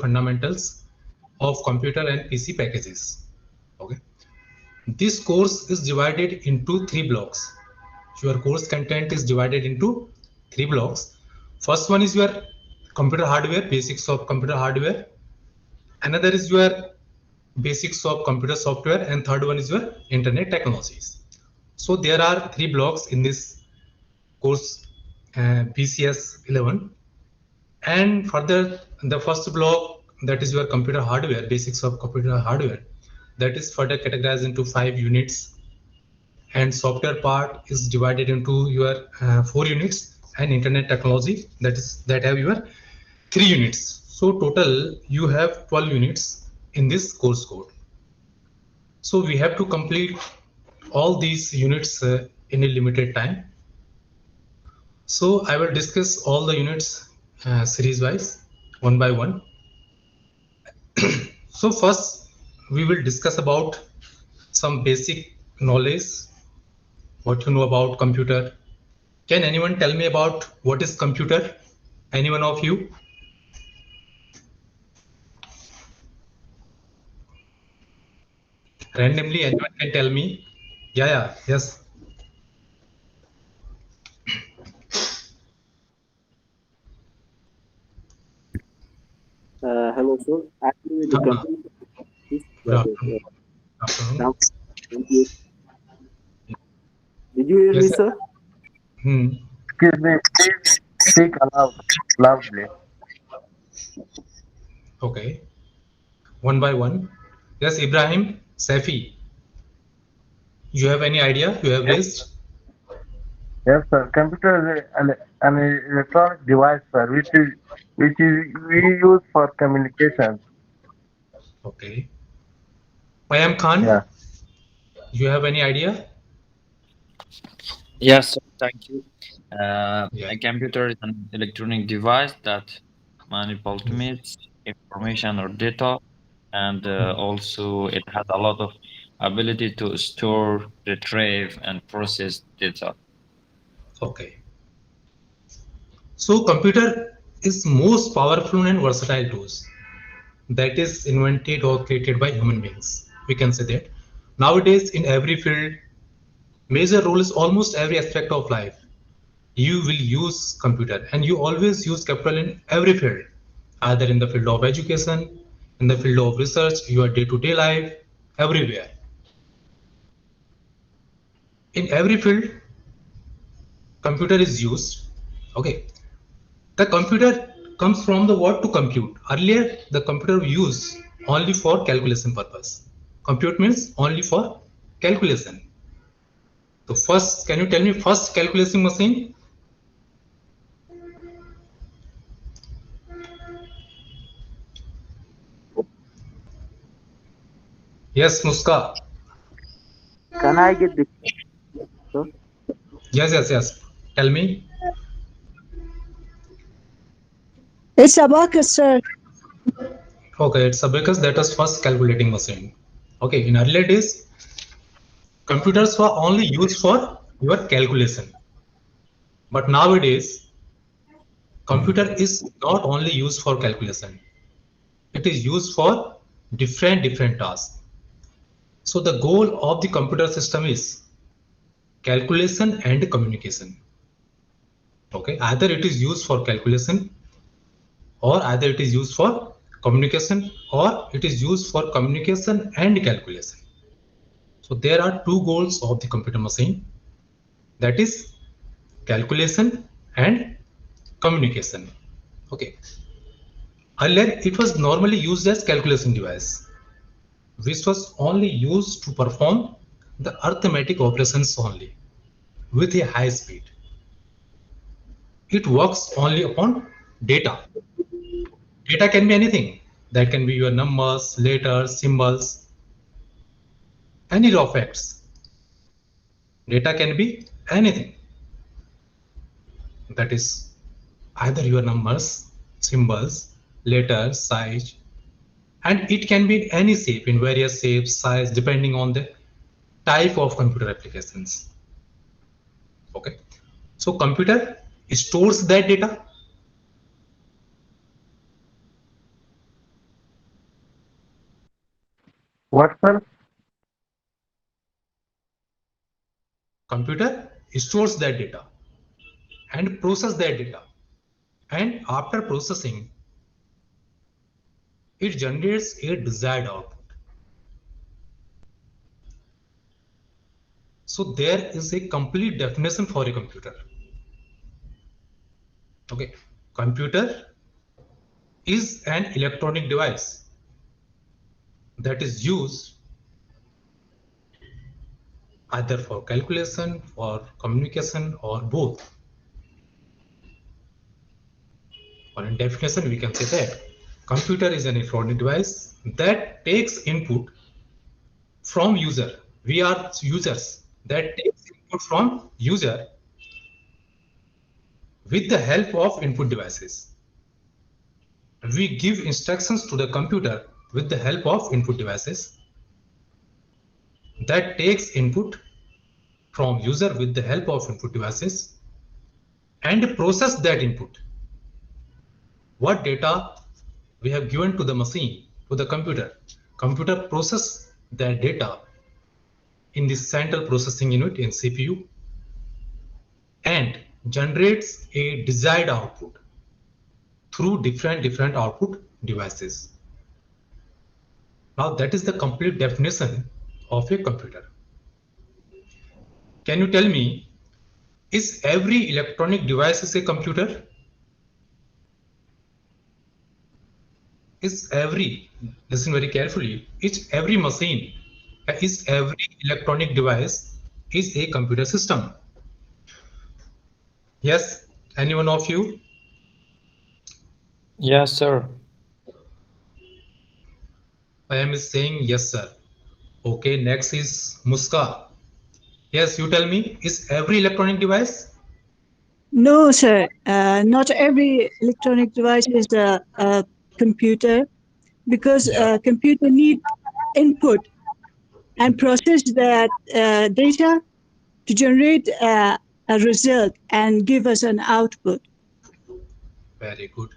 fundamentals of computer and PC packages. Okay. This course is divided into 3 blocks. Your course content is divided into 3 blocks. First one is your computer hardware, basics of computer hardware. Another is your basics of computer software, and third one is your internet technologies. So there are 3 blocks in this course, BCS11. And further, the first block, that is your computer hardware, basics of computer hardware, that is further categorized into 5 units, and software part is divided into your 4 units, and internet technology, that have your 3 units. So total you have 12 units in this course code. So we have to complete all these units in a limited time. So I will discuss all the units series wise, one by one. So first we will discuss about some basic knowledge, what you know about computer. Can anyone tell me about what is computer? Anyone of you? Randomly, anyone can tell me? Yeah, yes. Hello, sir. Actually, the computer is Good that afternoon. now, thank you. Did you hear me, Yes. sir? Excuse me, please speak loudly. Okay. One by one. Yes, Ibrahim, Safi, you have any idea you have raised? Yes, sir. Computer is an electronic device, sir, which is we use for communication. Okay. Payam Yeah. Khan, you have any idea? Yes, sir, thank you. Yeah. A computer is an electronic device that manipulates information or data, and also it has a lot of ability to store, retrieve, and process data. Okay. So computer is most powerful and versatile tools that is invented or created by human beings. We can say that. Nowadays, in every field, major role is almost every aspect of life. You will use computer, and you always use capital in every field, either in the field of education, in the field of research, your day-to-day life, everywhere. In every field, computer is used. Okay. The computer comes from the word to compute. Earlier, the computer was used only for calculation purpose. Compute means only for calculation. So first, can you tell me first calculation machine? Yes, Muska. Can I get the sir? Yes. Tell me. It's abacus, sir. Okay, it's abacus, that was first calculating machine. Okay, in earlier days, computers were only used for your calculation. But nowadays, computer is not only used for calculation. It is used for different tasks. So the goal of the computer system is calculation and communication. Okay, either it is used for calculation, or either it is used for communication, or it is used for communication and calculation. So there are two goals of the computer machine, that is calculation and communication. Okay. Earlier it was normally used as calculation device, which was only used to perform the arithmetic operations only with a high speed. It works only upon data. Data can be anything. That can be your numbers, letters, symbols, any raw facts. Data can be anything. That is either your numbers, symbols, letters, size, and it can be in any shape, in various shapes, size, depending on the type of computer applications. Okay. So computer stores that data. What, sir? Computer stores that data and process that data. And after processing, it generates a desired output. So there is a complete definition for a computer. Okay, computer is an electronic device that is used either for calculation, for communication, or both. Or in definition, we can say that computer is an electronic device that takes input from user. We are users that takes input from user with the help of input devices. We give instructions to the computer with the help of input devices that takes input from user with the help of input devices and process that input. What data we have given to the machine, to the computer process that data in the central processing unit in CPU and generates a desired output through different output devices. Now that is the complete definition of a computer. Can you tell me, is every electronic device is a computer? Listen very carefully, every machine, is every electronic device is a computer system? Yes, any one of you? Yes, sir. I am saying yes, sir. Okay, next is Muska. Yes, you tell me, is every electronic device? No, sir. Not every electronic device is a computer because Yeah, a computer need input and process that data to generate a result and give us an output. very good.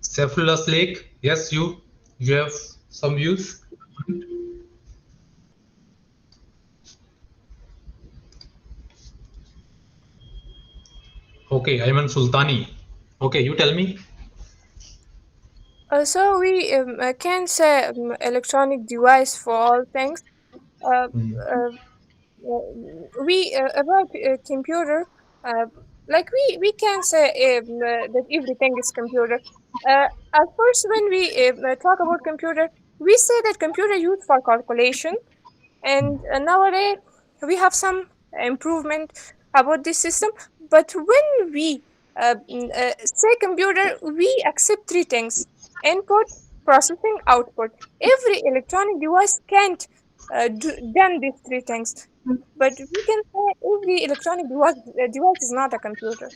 Cephalus Lake, yes, you have some views? Okay, Ayman Sultani. Okay, you tell me. So we can say electronic device for all things. Uh, Hmm. uh, we about computer, uh, like we can say that everything is computer. At first, when we talk about computer, we say that computer used for calculation, and nowadays we have some improvement about this system. But when we say computer, we accept three things: input, processing, output. Every electronic device can't done these three things, but we can say every electronic device is not a computer.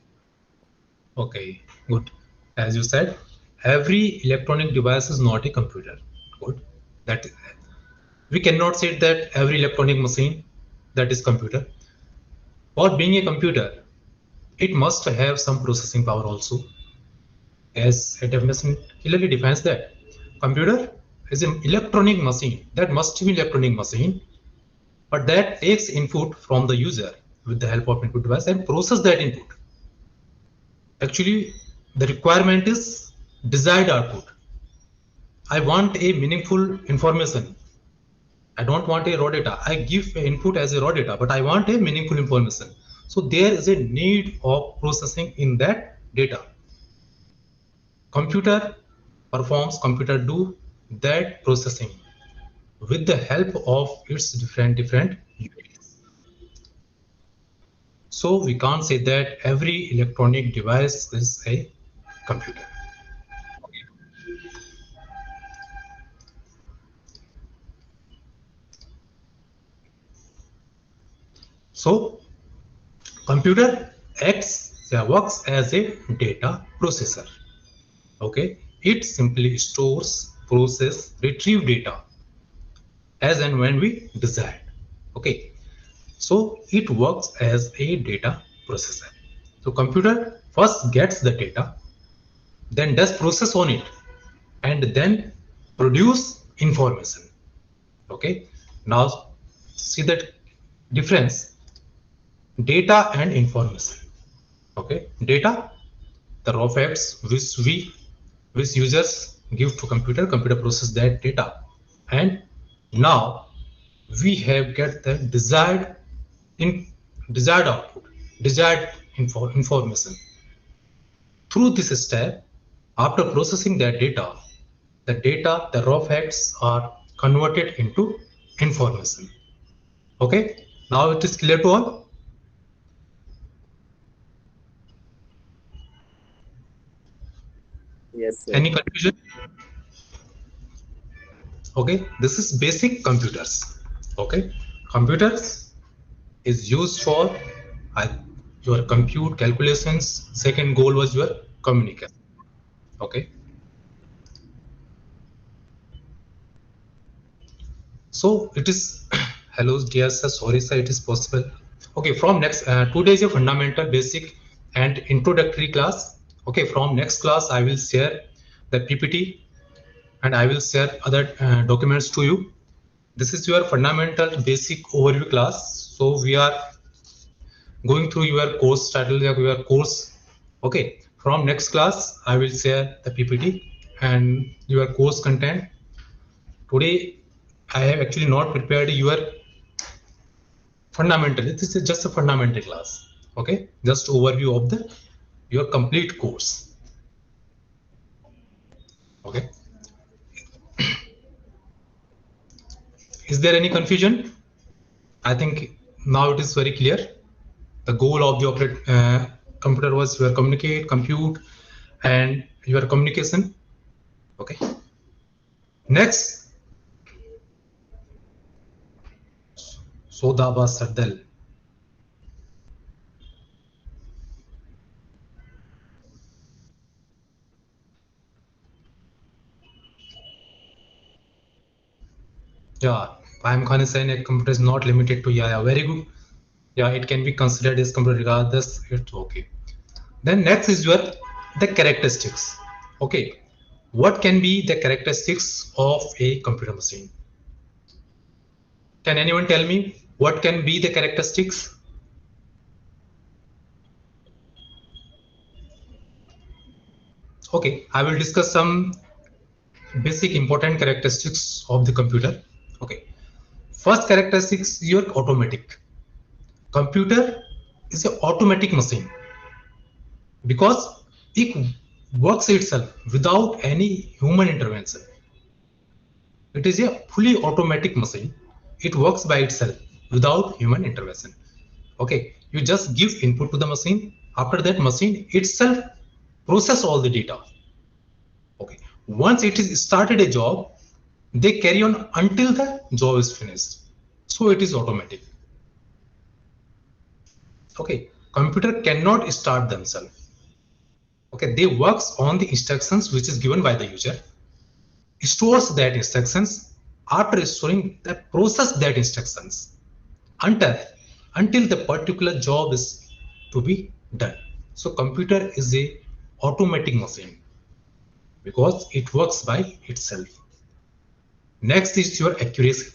Okay, good. As you said, every electronic device is not a computer. Good. That we cannot say that every electronic machine that is computer. For being a computer, it must have some processing power also, as a definition clearly defines that. Computer is an electronic machine, that must be electronic machine, but that takes input from the user with the help of input device and process that input. Actually, the requirement is desired output. I want a meaningful information. I don't want a raw data. I give input as a raw data, but I want a meaningful information. So there is a need of processing in that data. Computer do that processing with the help of its different units. So we can't say that every electronic device is a computer. So computer works as a data processor. Okay, it simply stores, process, retrieve data as and when we desire. Okay, so it works as a data processor. So computer first gets the data, then does process on it, and then produce information. Okay, now see that difference: data and information. Okay, data, the raw facts which users give to computer, computer process that data, and now we have get the desired output, desired information. Through this step, after processing that data, the raw facts are converted into information. Okay, now it is clear to all. Yes, sir. Any confusion? Okay, this is basic computers. Okay, computers is used for uh, your compute calculations. Second goal was your communication. Okay, so it is hello dear sir, sorry sir, it is possible. Okay, from next 2 days of fundamental, basic, and introductory class. Okay, from next class I will share the PPT and I will share other documents to you. This is your fundamental basic overview class. So we are going through your course title, your course. Okay, from next class I will share the PPT and your course content. Today I have actually not prepared your fundamental. This is just a fundamental class. Okay, just overview of the your complete course. Okay, is there any confusion? I think now it is very clear. The goal of the computer was your communicate, compute, and your communication. Okay. Next, Sodaba Sardal. Yeah, I'm Khan is saying a computer is not limited to yeah, very good. Yeah, it can be considered as computer regardless. It's okay. Then next is your the characteristics. Okay, what can be the characteristics of a computer machine? Can anyone tell me what can be the characteristics? Okay, I will discuss some basic important characteristics of the computer. Okay, first characteristics, your automatic. Computer is an automatic machine because it works itself without any human intervention. It is a fully automatic machine. It works by itself without human intervention. Okay, you just give input to the machine. After that, machine itself process all the data. Okay, once it is started a job, they carry on until the job is finished. So it is automatic. Okay, computer cannot start themselves. Okay, they works on the instructions which is given by the user, stores that instructions, after storing that process that instructions until the particular job is to be done. So computer is a automatic machine because it works by itself. Next is your accuracy.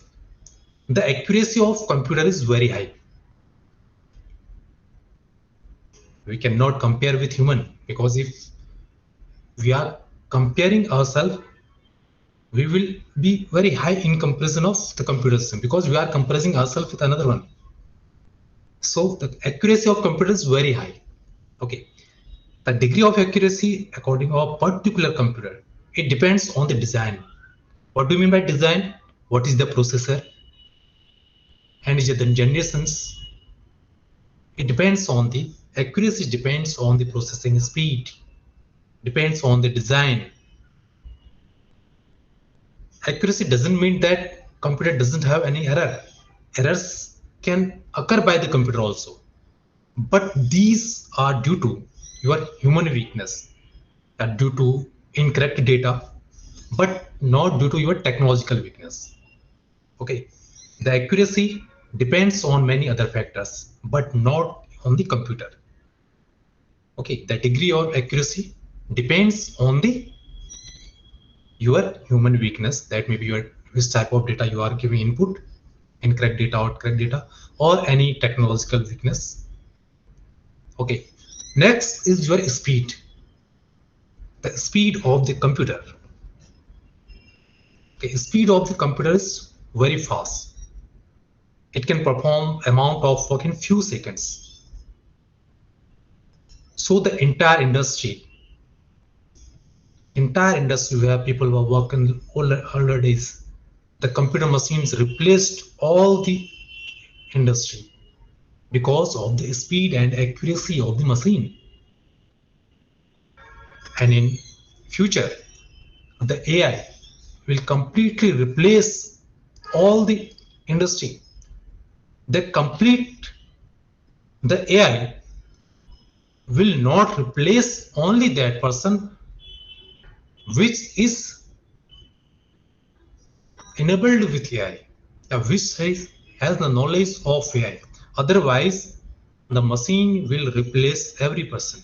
The accuracy of computer is very high. We cannot compare with human because if we are comparing ourselves, we will be very high in comparison of the computer system because we are comparing ourselves with another one. So the accuracy of computer is very high. Okay, the degree of accuracy according to a particular computer, it depends on the design. What do you mean by design? What is the processor? And is it the generations? It depends on the accuracy, depends on the processing speed, depends on the design. Accuracy doesn't mean that computer doesn't have any error. Errors can occur by the computer also, but these are due to your human weakness, due to incorrect data, but not due to your technological weakness. Okay, the accuracy depends on many other factors, but not on the computer. Okay, the degree of accuracy depends on the your human weakness, that may be your which type of data you are giving input, incorrect data or correct data, or any technological weakness. Okay, next is your speed, the speed of the computer. Okay, speed of the computer is very fast. It can perform amount of work in few seconds. So the entire industry where people were working older days, the computer machines replaced all the industry because of the speed and accuracy of the machine. And in future, the AI will completely replace all the industry. The AI will not replace only that person which is enabled with AI, which has the knowledge of AI. Otherwise, the machine will replace every person.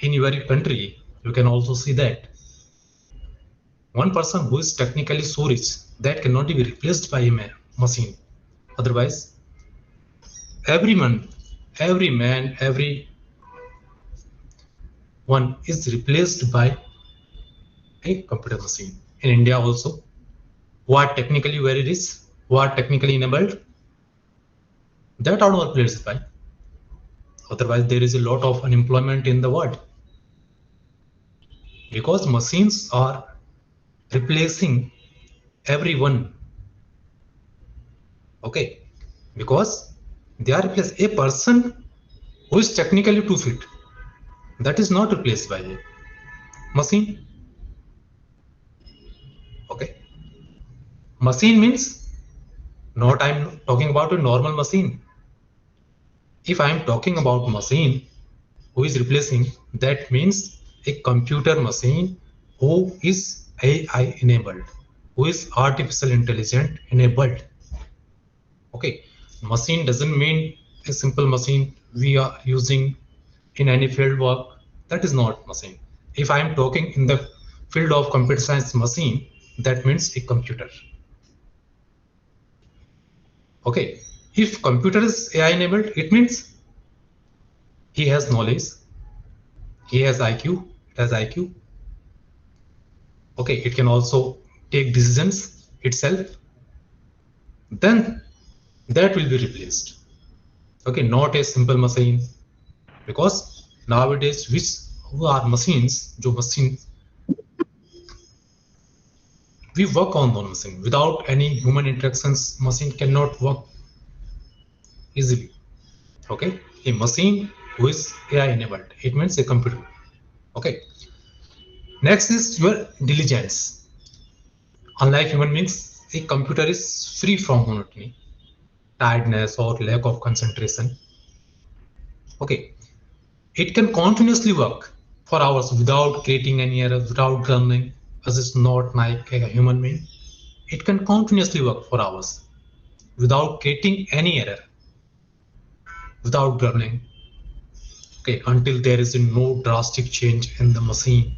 In your country, you can also see that one person who is technically so rich that cannot be replaced by a machine. Otherwise, every man, every one is replaced by a computer machine. In India also, who are technically very rich, who are technically enabled, that are not replaced by. Otherwise, there is a lot of unemployment in the world because machines are replacing everyone. Okay, because they are replaced. A person who is technically 2 feet, that is not replaced by a machine. Okay, machine means not I'm talking about a normal machine. If I'm talking about machine who is replacing, that means a computer machine who is AI enabled, who is artificial intelligence enabled. Okay, machine doesn't mean a simple machine we are using in any field work. That is not machine. If I am talking in the field of computer science machine, that means a computer. Okay, if computer is AI enabled, it means he has knowledge, he has IQ, it has IQ. Okay, it can also take decisions itself. Then that will be replaced. Okay, not a simple machine, because nowadays which who are machines, जो machine we work on the machine without any human interactions. Machine cannot work easily. Okay, a machine who is AI enabled, it means a computer. Okay, next is your diligence. Unlike human beings, a computer is free from monotony, tiredness, or lack of concentration. Okay, it can continuously work for hours without creating any errors, without learning, as it's not like a human being. It can continuously work for hours without creating any error, without learning. Okay, until there is no drastic change in the machine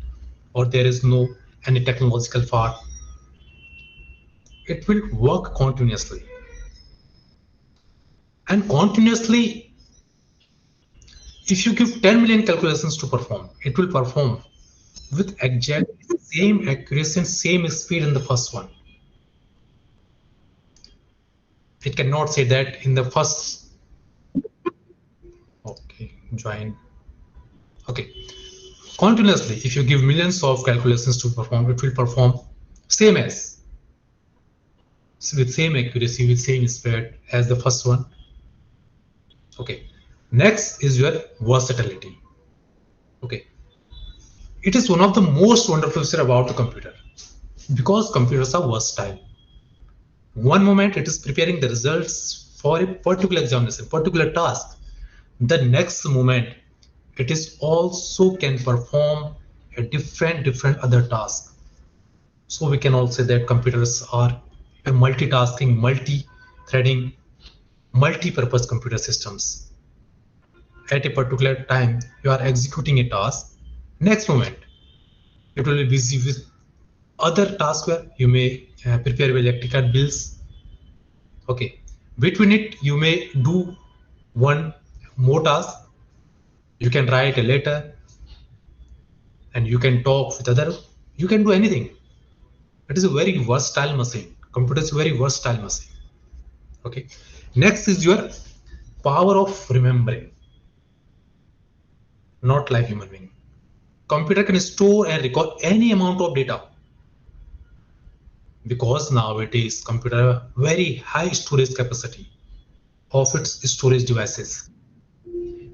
or there is no any technological fault, it will work continuously. And continuously, if you give 10 million calculations to perform, it will perform with exact same accuracy and same speed in the first one. It cannot say that in the first. Okay, join. Okay, continuously, if you give millions of calculations to perform, it will perform same as, with same accuracy, with same speed as the first one. Okay, next is your versatility. Okay, it is one of the most wonderful features about the computer, because computers are versatile. One moment it is preparing the results for a particular examination, particular task. The next moment it is also can perform a different other task. So we can also say that computers are a multitasking, multi-threading, multi-purpose computer systems. At a particular time, you are executing a task. Next moment, it will be busy with Other tasks where you may prepare your electrical bills. Okay, between it you may do one more task. You can write a letter, and you can talk with other. You can do anything. It is a very versatile machine. Computer is a very versatile machine. Okay, next is your power of remembering, not like human being. Computer can store and record any amount of data, because nowadays computer have very high storage capacity of its storage devices.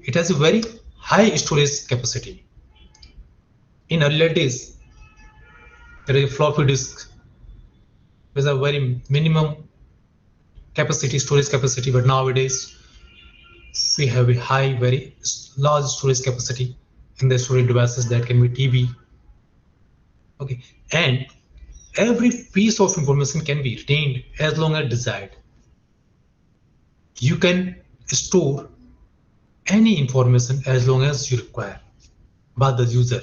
It has a very high storage capacity. In earlier days, there is a floppy disk with a very minimum capacity, storage capacity, but nowadays we have a high, very large storage capacity in the storage devices that can be TV. Okay, and every piece of information can be retained as long as desired. You can store any information as long as you require by the user,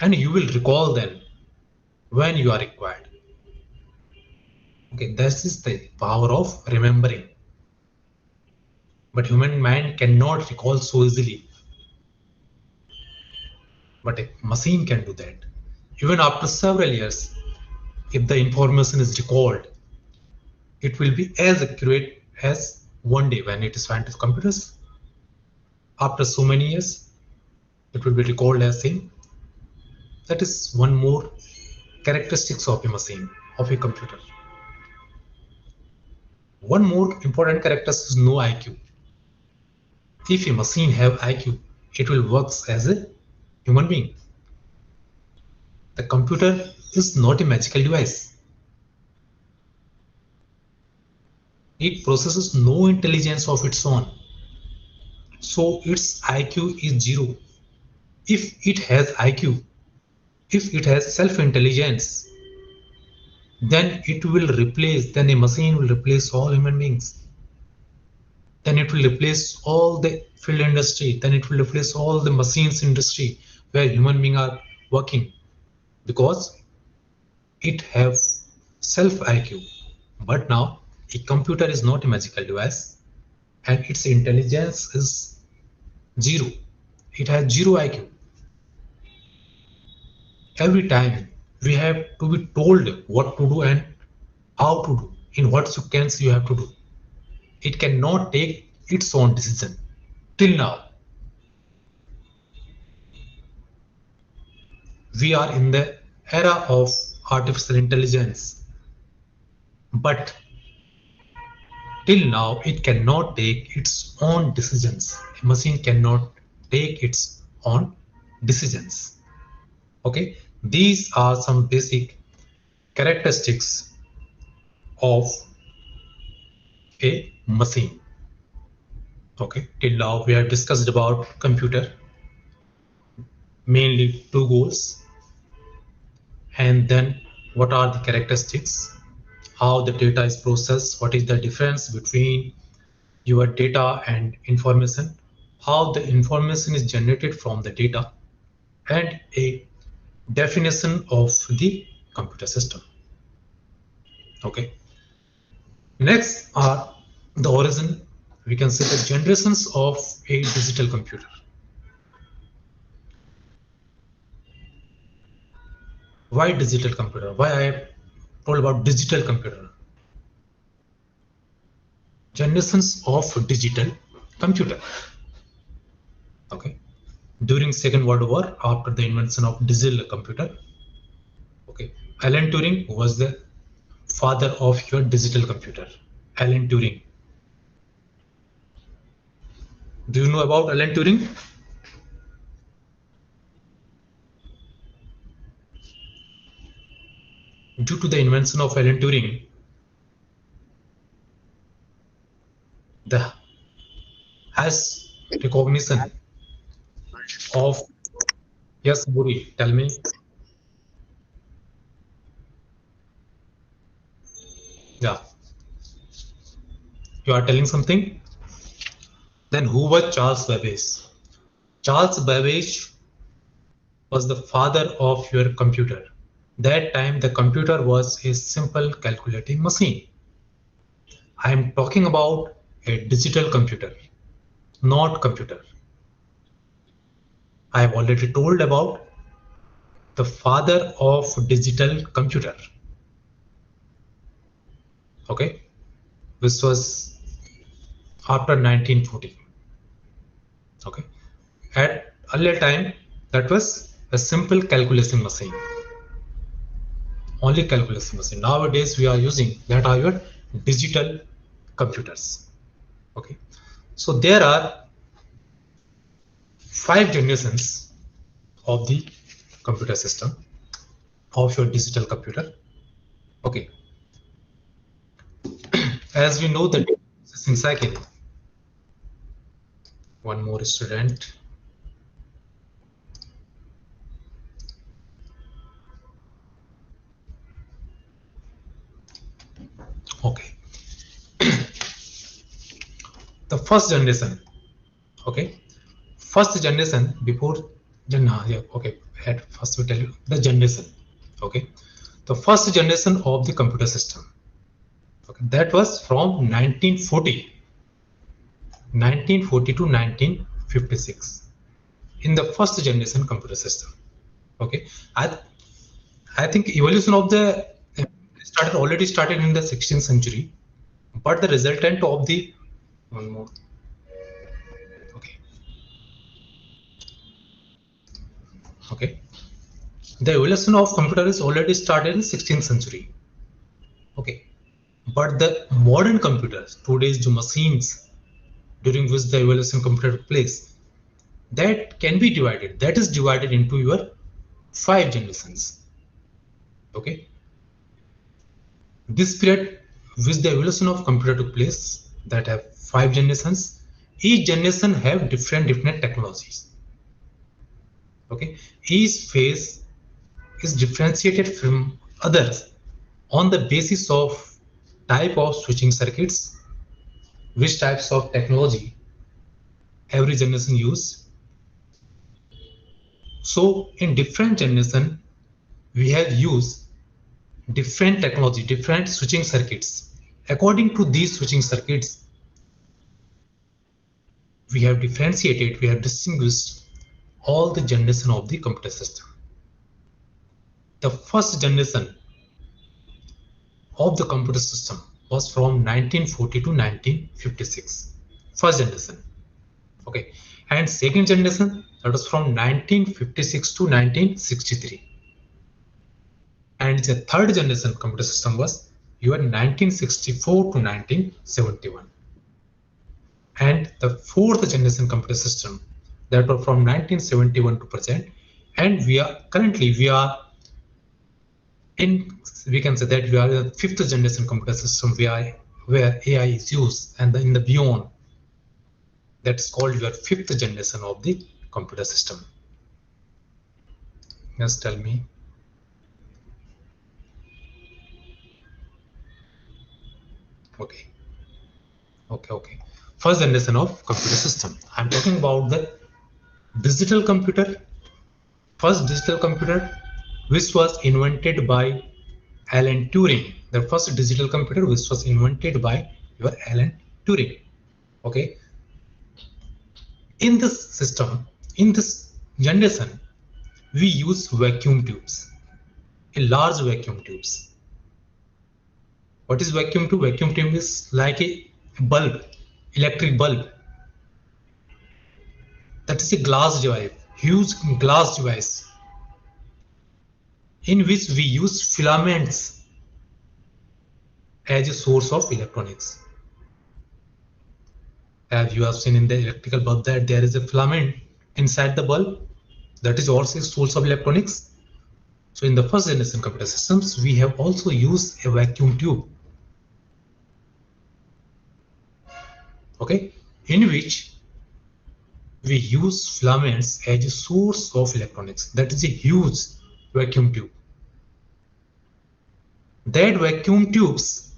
and you will recall them when you are required. Okay, this is the power of remembering. But human mind cannot recall so easily. But a machine can do that. Even after several years, if the information is recalled, it will be as accurate as one day when it is found to computers. After so many years, it will be recalled as same. That is one more characteristics of a machine, of a computer. One more important characteristic is no IQ. If a machine have IQ, it will work as a human being. The computer is not a magical device. It possesses no intelligence of its own. So its IQ is zero. If it has IQ, if it has self-intelligence, then then a machine will replace all human beings. Then it will replace all the field industry. Then it will replace all the machines industry where human beings are working, because it have self IQ. But now a computer is not a magical device, and its intelligence is zero. It has zero IQ. Every time we have to be told what to do and how to do, in what sequence you have to do. It cannot take its own decision till now. We are in the era of artificial intelligence, but till now it cannot take its own decisions. A machine cannot take its own decisions. Okay, these are some basic characteristics of a machine. Okay, till now we have discussed about computer, mainly two goals, and then what are the characteristics, how the data is processed, what is the difference between your data and information, how the information is generated from the data, and a definition of the computer system. Okay. Next are the origin, we can say the generations of a digital computer. Why digital computer? Why I told about digital computer? Generations of digital computer. Okay. During Second World War, after the invention of digital computer, okay, Alan Turing was the father of your digital computer. Alan Turing. Do you know about Alan Turing? Due to the invention of Alan Turing, the has recognition of, yes, Buri, tell me. Yeah, you are telling something. Then who was Charles Babbage? Charles Babbage was the father of your computer. That time the computer was a simple calculating machine. I am talking about a digital computer, not computer. I have already told about the father of digital computer. Okay, this was after 1940. Okay, at earlier time that was a simple calculation machine, only calculation machine. Nowadays we are using that are your digital computers. Okay, so there are 5 generations of the computer system of your digital computer. Okay, as we know the processing cycle. One more student. Okay, the first generation. Okay, first generation before yeah, okay, at first we tell you the generation. Okay, the first generation of the computer system. Okay, that was from 1940 to 1956 in the first generation computer system. Okay, I think evolution of the already started in the 16th century, but the resultant of the one more. Okay, okay, the evolution of computer is already started in 16th century. Okay, but the modern computers, today's machines during which the evolution computer took place, that can be divided. That is divided into your 5 generations. Okay, this period which the evolution of computer took place, that have 5 generations. Each generation have different technologies. Okay, each phase is differentiated from others on the basis of type of switching circuits, which types of technology every generation use. So in different generation, we have used different technology, different switching circuits. According to these switching circuits, we have differentiated, we have distinguished all the generation of the computer system. The first generation of the computer system was from 1940 to 1956. First generation. Okay, and second generation, that was from 1956 to 1963. And the third generation computer system was your 1964 to 1971. And the fourth generation computer system, that was from 1971 to present. And we are currently we can say that we are the fifth generation computer system where AI is used, and in the beyond, that's called your fifth generation of the computer system. Just tell me. Okay. Okay. First generation of computer system. I'm talking about the digital computer. First digital computer, which was invented by Alan Turing. The first digital computer which was invented by your Alan Turing. Okay. In this system, in this generation, we use vacuum tubes, a large vacuum tubes. What is vacuum tube? Vacuum tube is like a bulb, electric bulb. That is a glass device, huge glass device, in which we use filaments as a source of electronics. As you have seen in the electrical bulb that there is a filament inside the bulb, that is also a source of electronics. So in the first generation computer systems, we have also used a vacuum tube, okay, in which we use filaments as a source of electronics. That is a huge vacuum tube. That vacuum tubes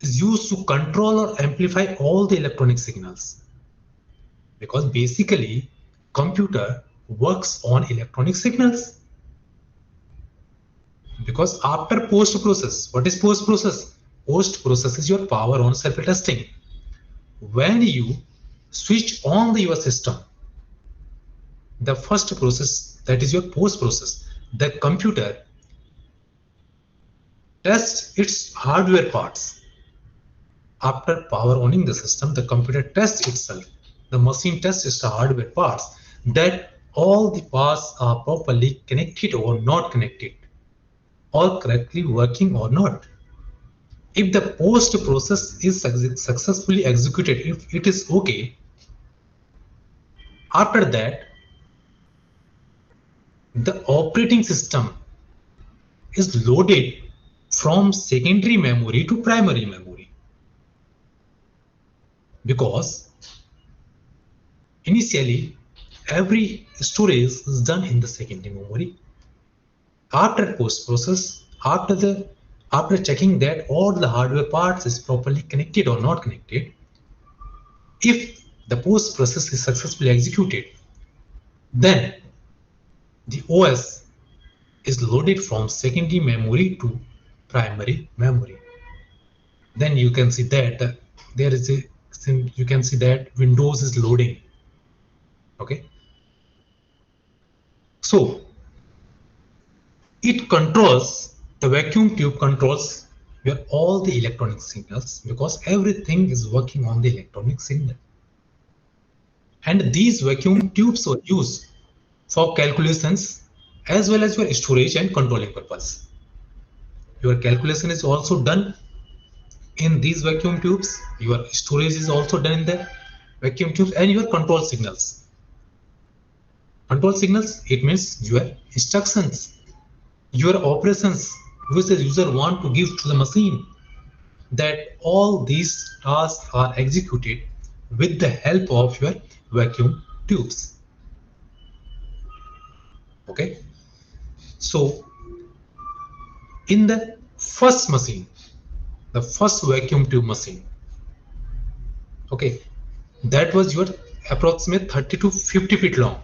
is used to control or amplify all the electronic signals, because basically computer works on electronic signals. Because after post process, what is post process? Post process is your power on circuit testing. When you switch on your system, the first process, that is your post process, the computer tests its hardware parts. After power owning the system, the computer tests itself. The machine tests its hardware parts, that all the parts are properly connected or not connected, or correctly working or not. If the post process is successfully executed, if it is okay, after that the operating system is loaded from secondary memory to primary memory, because initially every storage is done in the secondary memory. After post process, after checking that all the hardware parts is properly connected or not connected, if the post process is successfully executed, then the OS is loaded from secondary memory to primary memory. Then you can see that there is a, you can see that Windows is loading. Okay, so it controls, the vacuum tube controls your all the electronic signals, because everything is working on the electronic signal. And these vacuum tubes are used for calculations as well as your storage and controlling purpose. Your calculation is also done in these vacuum tubes, your storage is also done in the vacuum tubes, and your control signals. Control signals, it means your instructions, your operations which the user want to give to the machine, that all these tasks are executed with the help of your vacuum tubes. Okay, so in the first machine, the first vacuum tube machine, okay, that was your approximate 30 to 50 feet long.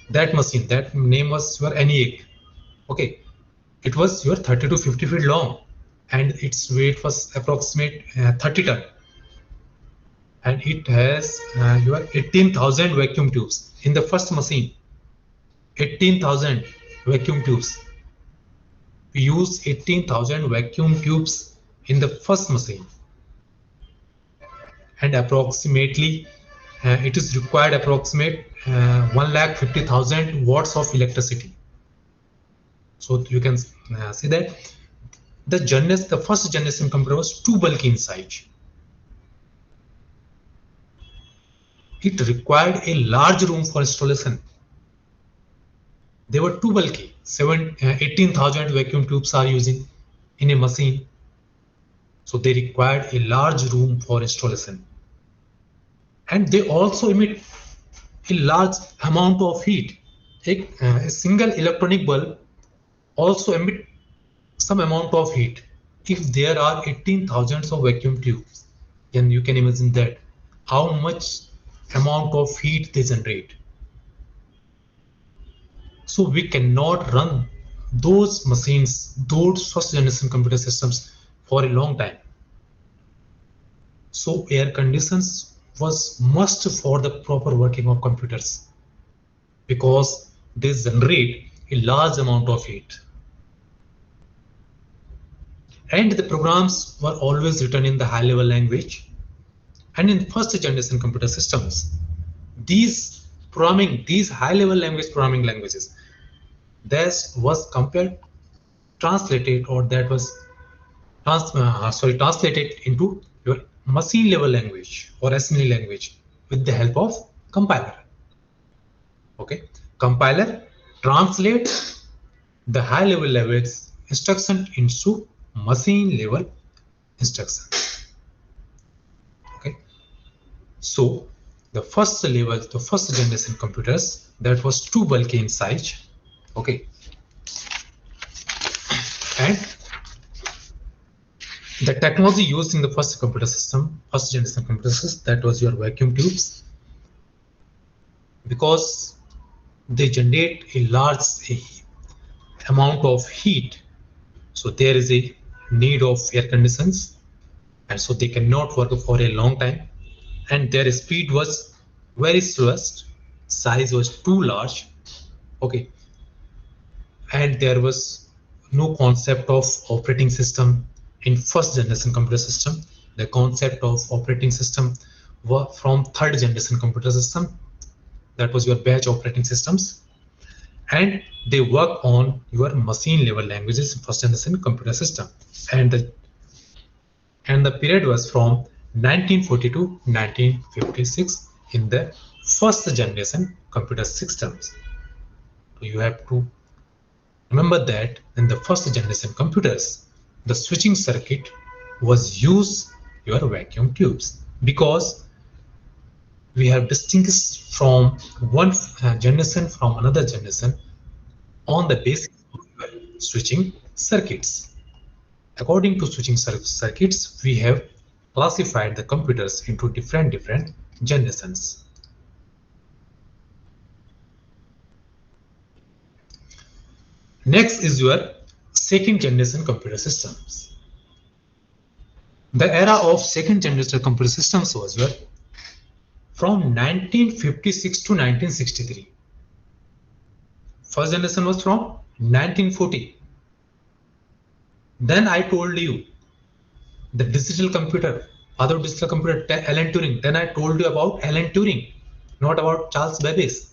That machine, that name was your ENIAC. Okay, it was your 30 to 50 feet long, and its weight was approximate 30 ton, and it has your 18,000 vacuum tubes in the first machine. 18,000 vacuum tubes. We use 18,000 vacuum tubes in the first machine, and approximately it is required approximate 1,50,000 watts of electricity. So you can see that the first generation computer was too bulky in size. It required a large room for installation. They were too bulky. 18,000 vacuum tubes are using in a machine, so they required a large room for installation. And they also emit a large amount of heat. A single electronic bulb also emit some amount of heat. If there are 18,000 of vacuum tubes, then you can imagine that how much amount of heat they generate. So we cannot run those machines, those first generation computer systems for a long time. So air conditions was must for the proper working of computers, because they generate a large amount of heat. And the programs were always written in the high level language. And in first generation computer systems, these high level language programming languages, that was compared, translated, or that was translated into your machine level language or assembly language with the help of compiler. Okay, compiler translate the high level language instruction into machine level instruction. Okay, so the first generation computers, that was too bulky in size. Okay, and the technology used in the first generation computer system, that was your vacuum tubes, because they generate a large amount of heat, so there is a need of air conditions, and so they cannot work for a long time, and their speed was very slowest, size was too large. Okay, and there was no concept of operating system in first generation computer system. The concept of operating system were from third generation computer system, that was your batch operating systems, and they work on your machine level languages in first generation computer system. And the period was from 1940 to 1956 in the first generation computer systems. So you have to remember that in the first generation computers, the switching circuit was used your vacuum tubes, because we have distinguished from one generation from another generation on the basis of switching circuits. According to switching circuits, we have classified the computers into different generations. Next is your second generation computer systems. The era of second generation computer systems was your from 1956 to 1963. First generation was from 1940. Then I told you the digital computer, other digital computer, Alan Turing. Then I told you about Alan Turing, not about Charles Babbage.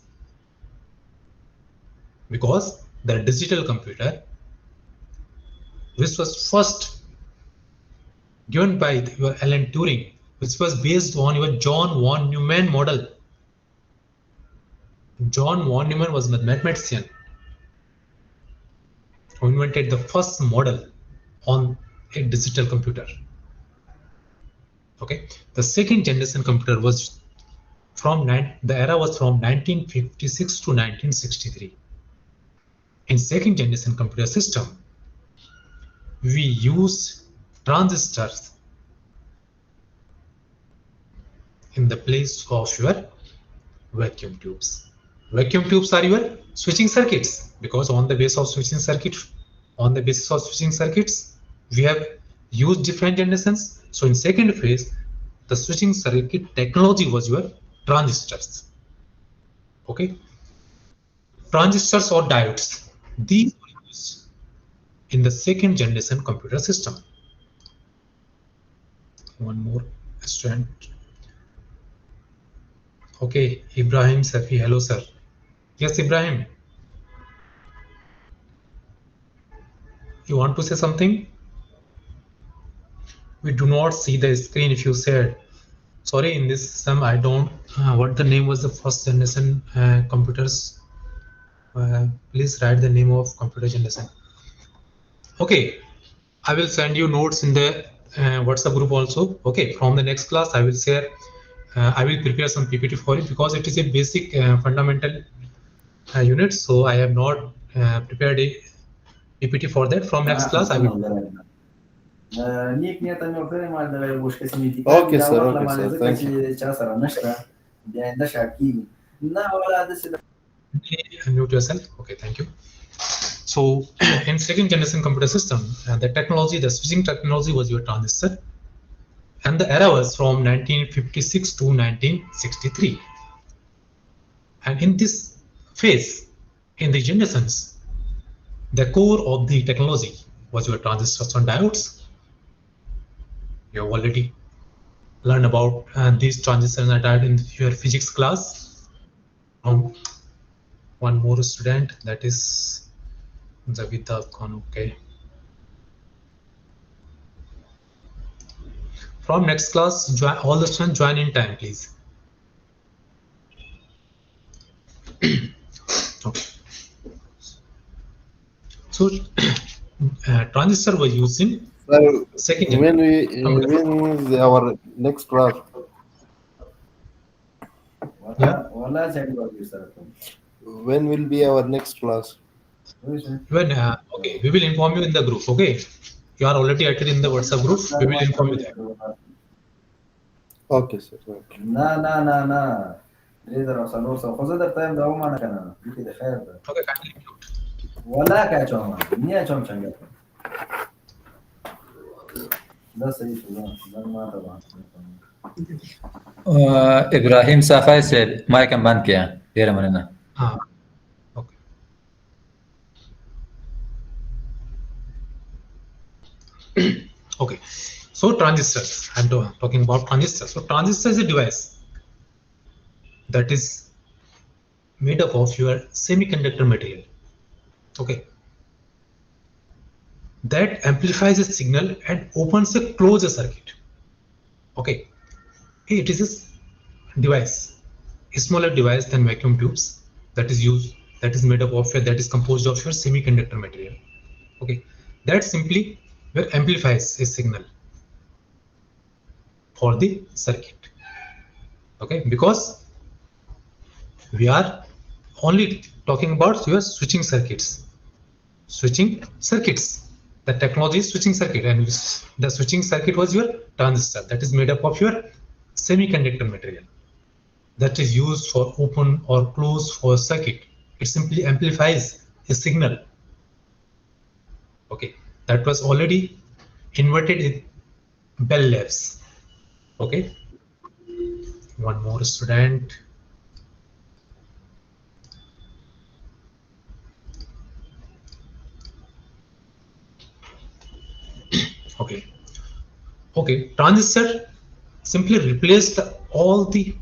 Because the digital computer, which was first given by your Alan Turing, which was based on your John von Neumann model. John von Neumann was a mathematician who invented the first model on a digital computer. Okay, the second generation computer was the era was from 1956 to 1963. In second generation computer system, we use transistors in the place of your vacuum tubes. Vacuum tubes are your switching circuits, because on the basis of switching circuits, we have used different generations. So in second phase, the switching circuit technology was your transistors. Okay, transistors or diodes, these were used in the second generation computer system. One more student. Okay, Ibrahim Safi, hello sir. Yes, Ibrahim. You want to say something? We do not see the screen if you said. Sorry, in this system, I don't. What the name was the first generation computers? Please write the name of computer generation. Okay, I will send you notes in the WhatsApp group also. Okay, from the next class, I will share. I will prepare some PPT for it, because it is a basic fundamental unit. So I have not prepared a PPT for that. From next class, I will. Okay, sir. Okay, sir. Thank you. Mute yourself. Okay, thank you. So in second generation computer system, the technology, the switching technology was your transistor, and the era was from 1956 to 1963. And in this phase, in the generations, the core of the technology was your transistors and diodes. You have already learned about these transistors and diodes in your physics class. One more student, that is Zavita Khan. Okay. From next class, join, all the students join in time, please. Okay. So transistor was used in second When generation. is our next class? Yeah. When will be our next class? When okay, we will inform you in the group. Okay, you are already added in the WhatsApp group. We will inform you that. Okay, sir. Okay. Okay, kindly mute. ولا كاتشوما نيا شوم شنجت ده صحيح ده ما طبعا Ibrahim Safai said, "Mike and Bankia, here manana." Okay. Okay. So transistors, I'm talking about transistors. So transistor is a device that is made up of your semiconductor material. Okay. That amplifies a signal and opens a closed circuit. Okay. It is a device, a smaller device than vacuum tubes that is made up of that is composed of your semiconductor material. Okay. That simply amplifies a signal for the circuit. Okay, because we are only talking about your switching circuits. The technology is switching circuit, and the switching circuit was your transistor that is made up of your semiconductor material that is used for open or close for circuit. It simply amplifies a signal. Okay, that was already inverted in Bell Labs. Okay, one more student. Okay. Okay, transistor simply replaced all the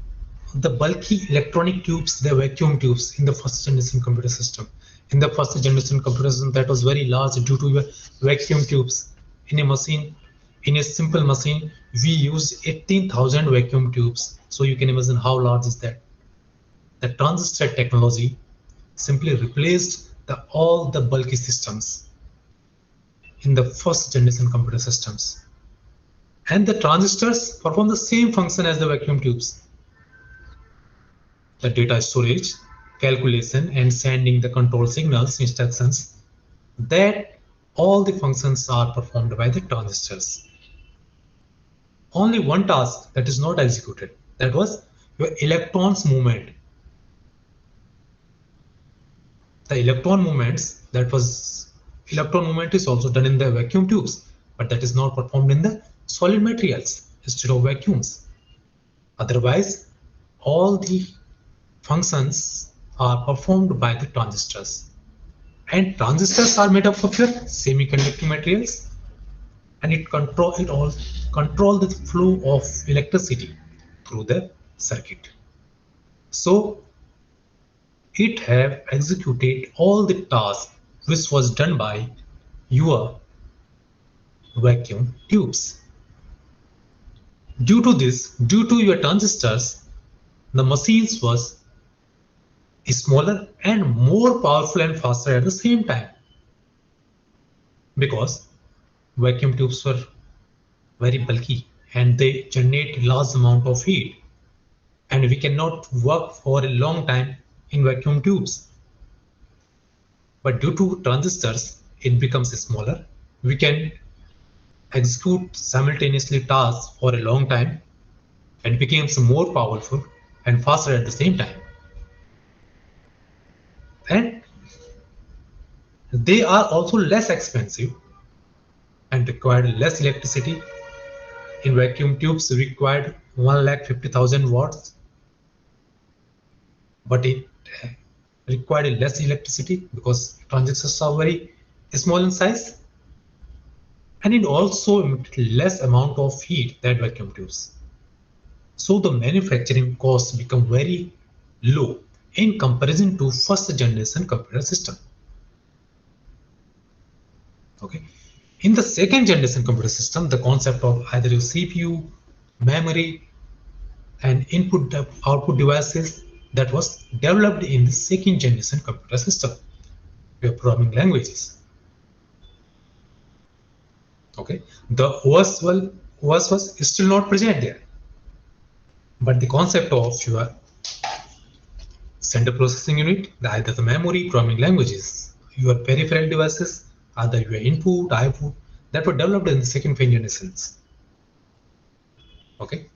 bulky electronic tubes, the vacuum tubes in the first generation computer system. In the first generation computer system, that was very large due to your vacuum tubes. In a machine, in a simple machine, we use 18,000 vacuum tubes. So you can imagine how large is that. The transistor technology simply replaced all the bulky systems in the first generation computer systems. And the transistors perform the same function as the vacuum tubes. The data storage, calculation, and sending the control signals, instructions, that all the functions are performed by the transistors. Only one task that is not executed, that was your electrons movement. The electron movement is also done in the vacuum tubes, but that is not performed in the solid materials instead of vacuums. Otherwise, all the functions are performed by the transistors. And transistors are made up of your semiconductor materials, and it control the flow of electricity through the circuit. So it have executed all the tasks which was done by your vacuum tubes. Due to your transistors, the machines was smaller and more powerful and faster at the same time, because vacuum tubes were very bulky and they generate large amount of heat, and we cannot work for a long time in vacuum tubes. But due to transistors, it becomes smaller. We can execute simultaneously tasks for a long time and becomes more powerful and faster at the same time. And they are also less expensive and require less electricity. In vacuum tubes required 1,50,000 watts, but it required less electricity because transistors are very small in size, and it also emitted less amount of heat than vacuum tubes. So the manufacturing costs become very low in comparison to first generation computer system. Okay. In the second generation computer system, the concept of either your CPU, memory, and input output devices that was developed in the second generation computer system, your programming languages. Okay, the OS was still not present there, but the concept of your central processing unit, either the memory, programming languages, your peripheral devices, either your input, output, that were developed in the second generations. Okay.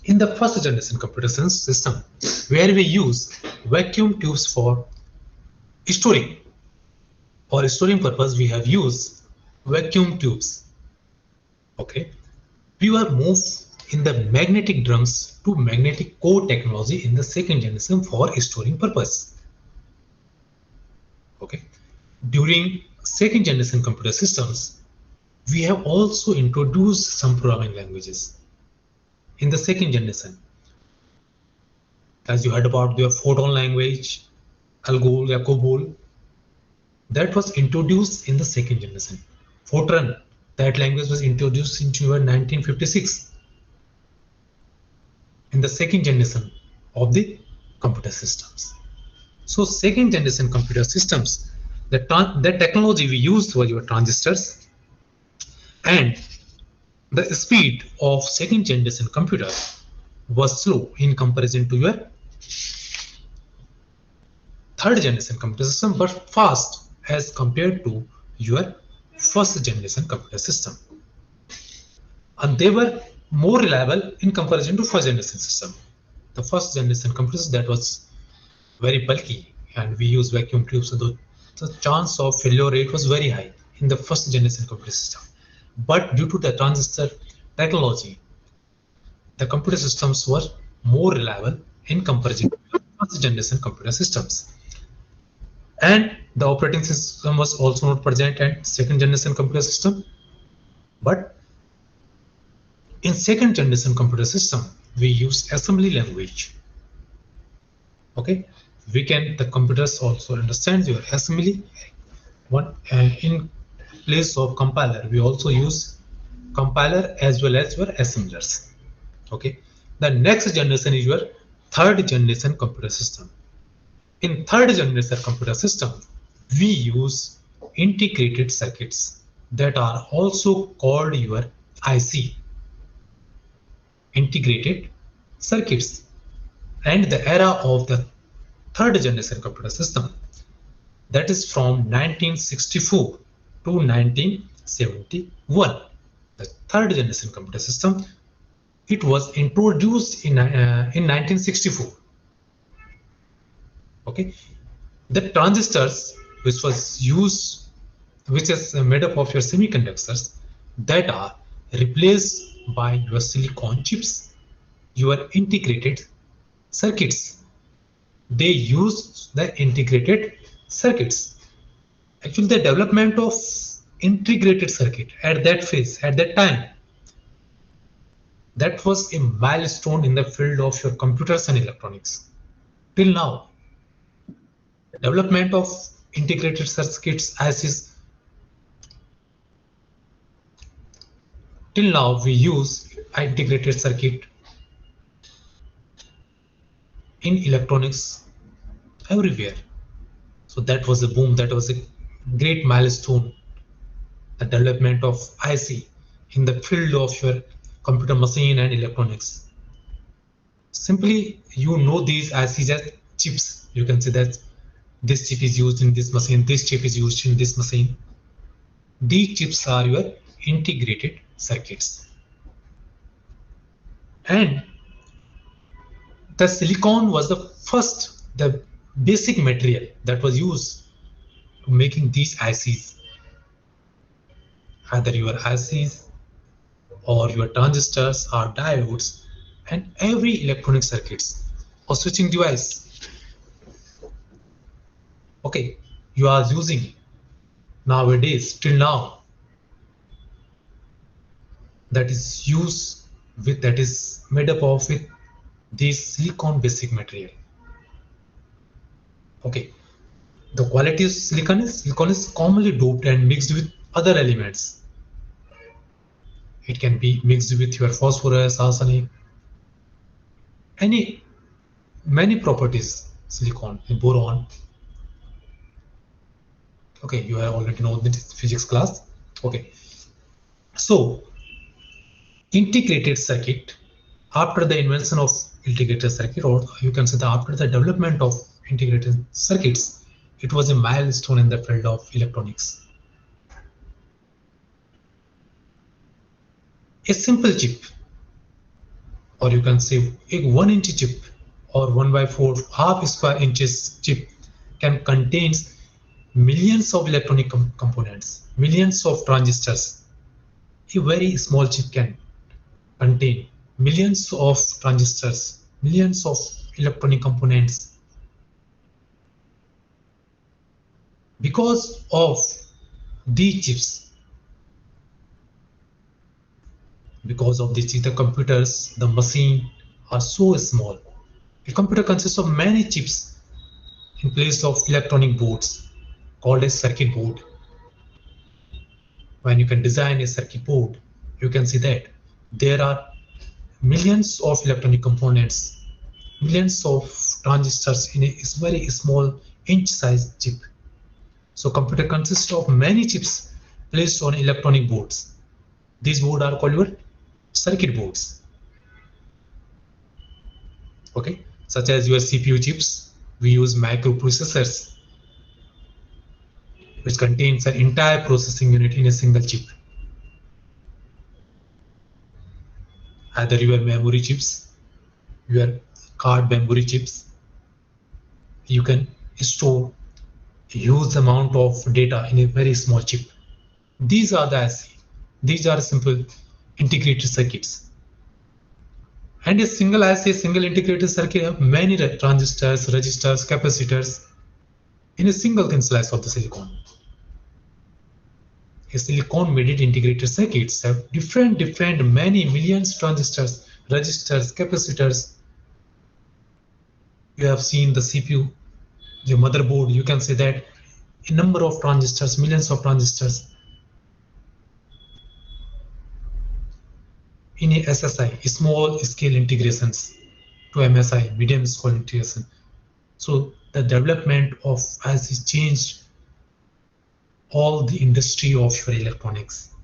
in the first generation computer system, where we use vacuum tubes for storing. For storing purpose, we have used vacuum tubes. Okay, we were moved in the magnetic drums to magnetic core technology in the second generation for storing purpose. Okay, during second generation computer systems, we have also introduced some programming languages in the second generation. As you heard about the Photon language, Algol, COBOL, that was introduced in the second generation. Fortran, that language was introduced in 1956 in the second generation of the computer systems. So second generation computer systems, the technology we used were your transistors, and the speed of second generation computer was slow in comparison to your third generation computer system, but fast as compared to your first generation computer system. And they were more reliable in comparison to first generation system. The first generation computers, that was very bulky, and we use vacuum tubes, so the chance of failure rate was very high in the first generation computer system. But due to the transistor technology, the computer systems were more reliable in comparison to first generation computer systems. And the operating system was also not present in second generation computer system. But in second generation computer system, we use assembly language. Okay, the computers also understand your assembly. In place of compiler, we also use compiler as well as your assemblers. Okay, the next generation is your third generation computer system. In third generation computer system, we use integrated circuits that are also called your IC, integrated circuits. And the era of the third generation computer system, that is from 1964 to 1971. The third generation computer system, it was introduced in 1964. Okay, the transistors which was used, which is made up of your semiconductors, that are replaced by your silicon chips, your integrated circuits. They use the integrated circuits. Actually, the development of integrated circuit at that phase, at that time, that was a milestone in the field of your computers and electronics. Till now, development of integrated circuits ICs, till now we use integrated circuit in electronics everywhere. So that was a boom, that was a great milestone, the development of IC in the field of your computer machine and electronics. Simply, you know these ICs as chips. You can say that this chip is used in this machine, this chip is used in this machine. These chips are your integrated circuits. And the silicon was the basic material that was used to making these ICs. Either your ICs or your transistors or diodes and every electronic circuits or switching device. Okay, you are using nowadays till now, that is used with, that is made up of with this silicon basic material. Okay, the quality of silicon is commonly doped and mixed with other elements. It can be mixed with your phosphorus, arsenic, many properties, silicon, boron. Okay, you have already known this physics class. Okay, so integrated circuit, after the invention of integrated circuit, or you can say that after the development of integrated circuits, it was a milestone in the field of electronics. A simple chip or you can say a 1-inch chip or 1/4 half square inches chip can contains millions of electronic components, millions of transistors. A very small chip can contain millions of transistors, millions of electronic components. Because of these chips, the computers, the machine are so small. A computer consists of many chips in place of electronic boards called a circuit board. When you can design a circuit board, you can see that there are millions of electronic components, millions of transistors in a very small inch-sized chip. So computer consists of many chips placed on electronic boards. These boards are called your circuit boards. Okay, such as your CPU chips, we use microprocessors, which contains an entire processing unit in a single chip. Either your memory chips, your card memory chips, you can store a huge amount of data in a very small chip. These are the IC. These are simple integrated circuits. And a single IC, a single integrated circuit, have many transistors, resistors, capacitors in a single thin slice of the silicon. A silicon-made integrated circuits have different many millions transistors, resistors, capacitors. You have seen the CPU, the motherboard. You can say that a number of transistors, millions of transistors. In a SSI, small scale integrations, to MSI, medium scale integration. So the development of IC changed all the industry of your electronics.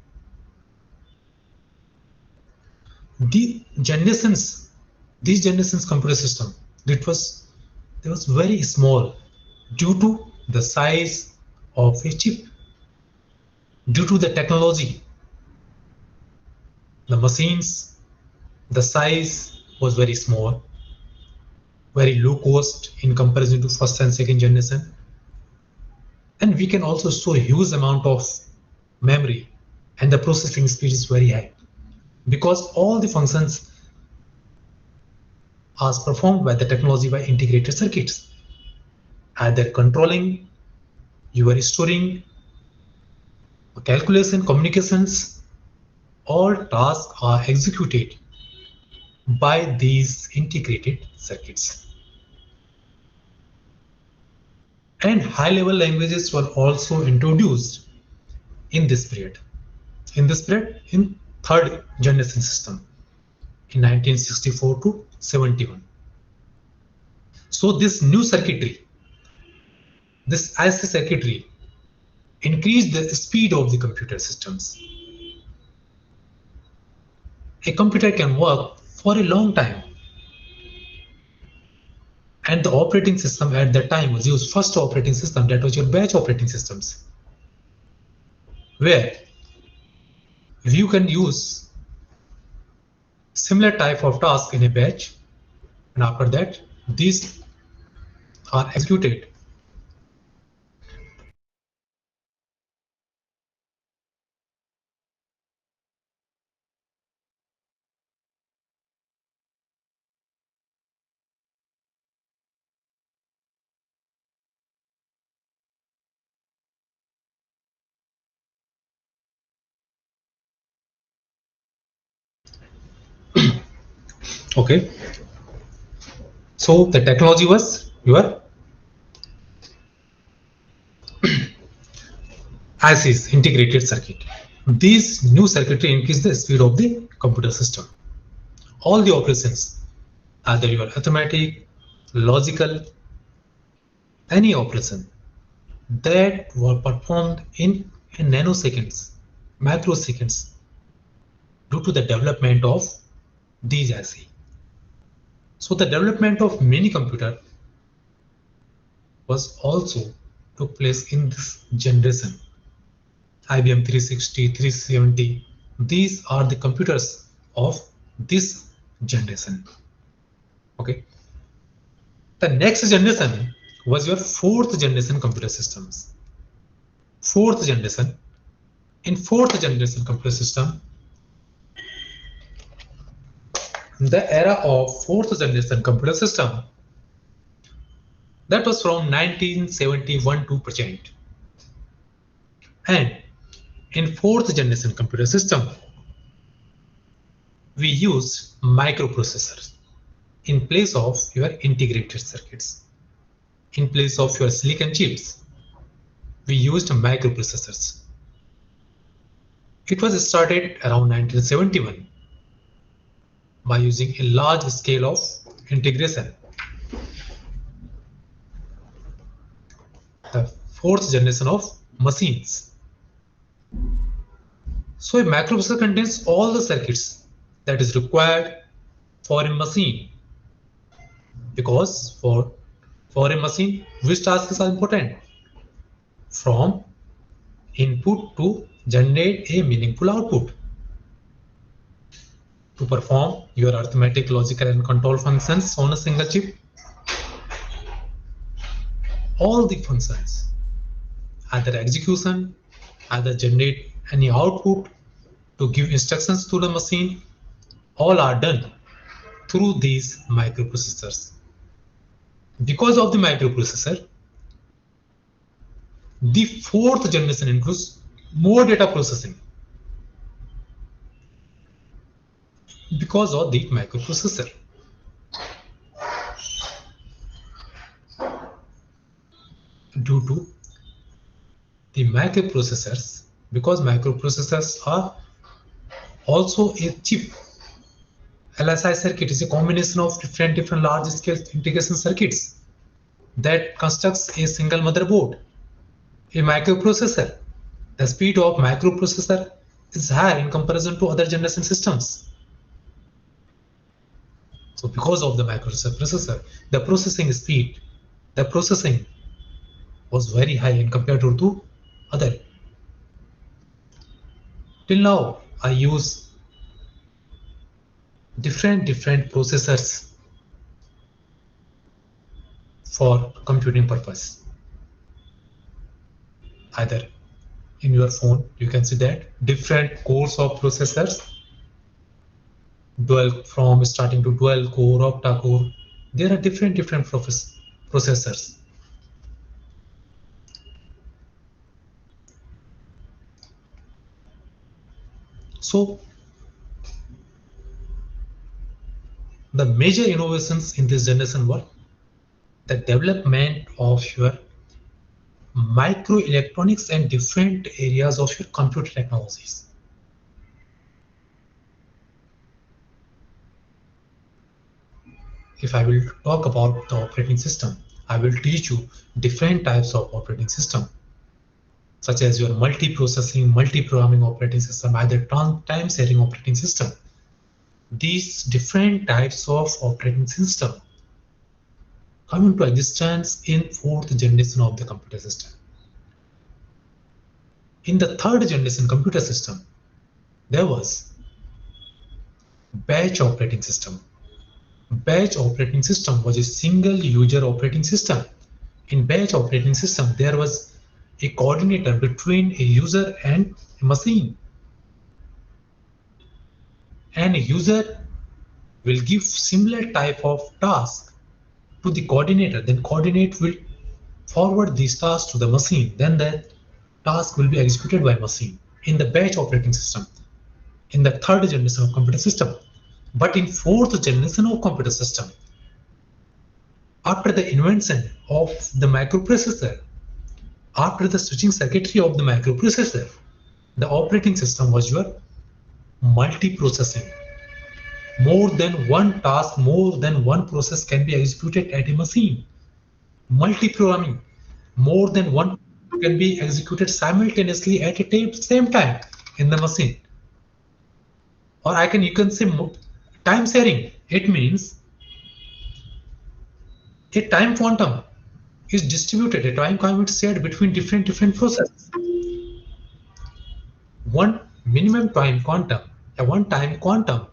These generations computer system, it was very small due to the size of a chip, due to the technology, the machines, the size was very small, very low cost in comparison to first and second generation. And we can also store a huge amount of memory, and the processing speed is very high because all the functions are performed by the technology by integrated circuits, either controlling, you are storing, calculation, communications, all tasks are executed by these integrated circuits. And high-level languages were also introduced in this period. In third generation system in 1964 to 71. So this new circuitry, this IC circuitry, increased the speed of the computer systems. A computer can work for a long time. And the operating system at that time was used, first operating system, that was your batch operating systems, where you can use similar type of task in a batch, and after that these are executed. Okay, so the technology was your ICs, integrated circuit. These new circuitry increase the speed of the computer system. All the operations, either your arithmetic, logical, any operation, that were performed in nanoseconds, microseconds, due to the development of these IC. So the development of mini computer was also took place in this generation. IBM 360, 370, these are the computers of this generation. Okay. The next generation was your fourth generation computer systems. Fourth generation. In fourth generation computer system, the era of fourth generation computer system, that was from 1971 to present. And in fourth generation computer system, we used microprocessors in place of your integrated circuits. In place of your silicon chips, we used microprocessors. It was started around 1971 by using a large scale of integration. The fourth generation of machines. So a microprocessor contains all the circuits that is required for a machine, because for a machine, which tasks are important? From input to generate a meaningful output, to perform your arithmetic, logical, and control functions on a single chip. All the functions, either execution, either generate any output, to give instructions to the machine, all are done through these microprocessors. Because of the microprocessor, the fourth generation includes more data processing. Because of the microprocessor. Due to the microprocessors, because microprocessors are also a chip. LSI circuit is a combination of different large-scale integration circuits that constructs a single motherboard. A microprocessor. The speed of microprocessor is higher in comparison to other generation systems. So because of the microprocessor, the processing speed, the processing was very high in compared to other. Till now, I use different processors for computing purpose. Either in your phone, you can see that different cores of processors, from starting to dual core, octa core. There are different processors. So the major innovations in this generation were the development of your microelectronics and different areas of your computer technologies. If I will talk about the operating system, I will teach you different types of operating system, such as your multi-processing, multi-programming operating system, either time-sharing operating system. These different types of operating system come into existence in fourth generation of the computer system. In the third generation computer system, there was batch operating system. Batch operating system was a single user operating system. In batch operating system, there was a coordinator between a user and a machine. And a user will give similar type of task to the coordinator. Then coordinate will forward these tasks to the machine. Then that task will be executed by machine in the batch operating system, in the third generation of computer system. But in fourth generation of computer system, after the invention of the microprocessor, after the switching circuitry of the microprocessor, the operating system was your multiprocessing. More than one task, more than one process can be executed at a machine. Multi-programming, more than one can be executed simultaneously at a same time in the machine. Or you can say time sharing. It means a time quantum is distributed, a time quantum is shared between different processes. One minimum time quantum, a one time quantum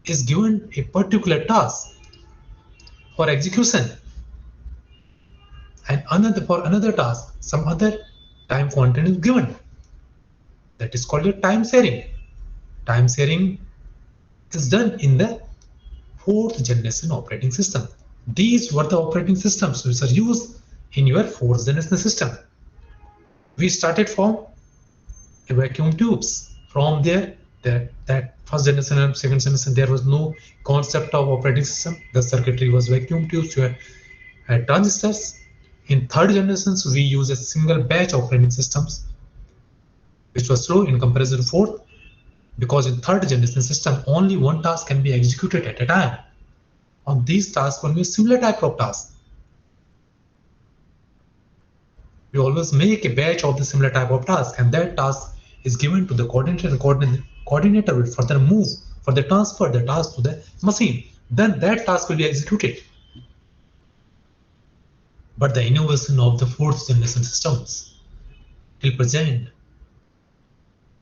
is given a particular task for execution, and another task some other time content is given. That is called a time sharing. Time sharing is done in the fourth generation operating system. These were the operating systems which are used in your fourth generation system. We started from a vacuum tubes. From there, that first generation and second generation, there was no concept of operating system. The circuitry was vacuum tubes. You had transistors. In third generations, we use a single batch operating systems, which was slow in comparison to fourth, because in third generation system, only one task can be executed at a time. On these tasks will be similar type of tasks. We always make a batch of the similar type of task, and that task is given to the coordinator. The coordinator will further move, further transfer the task to the machine. Then that task will be executed. But the innovation of the fourth generation systems, till present,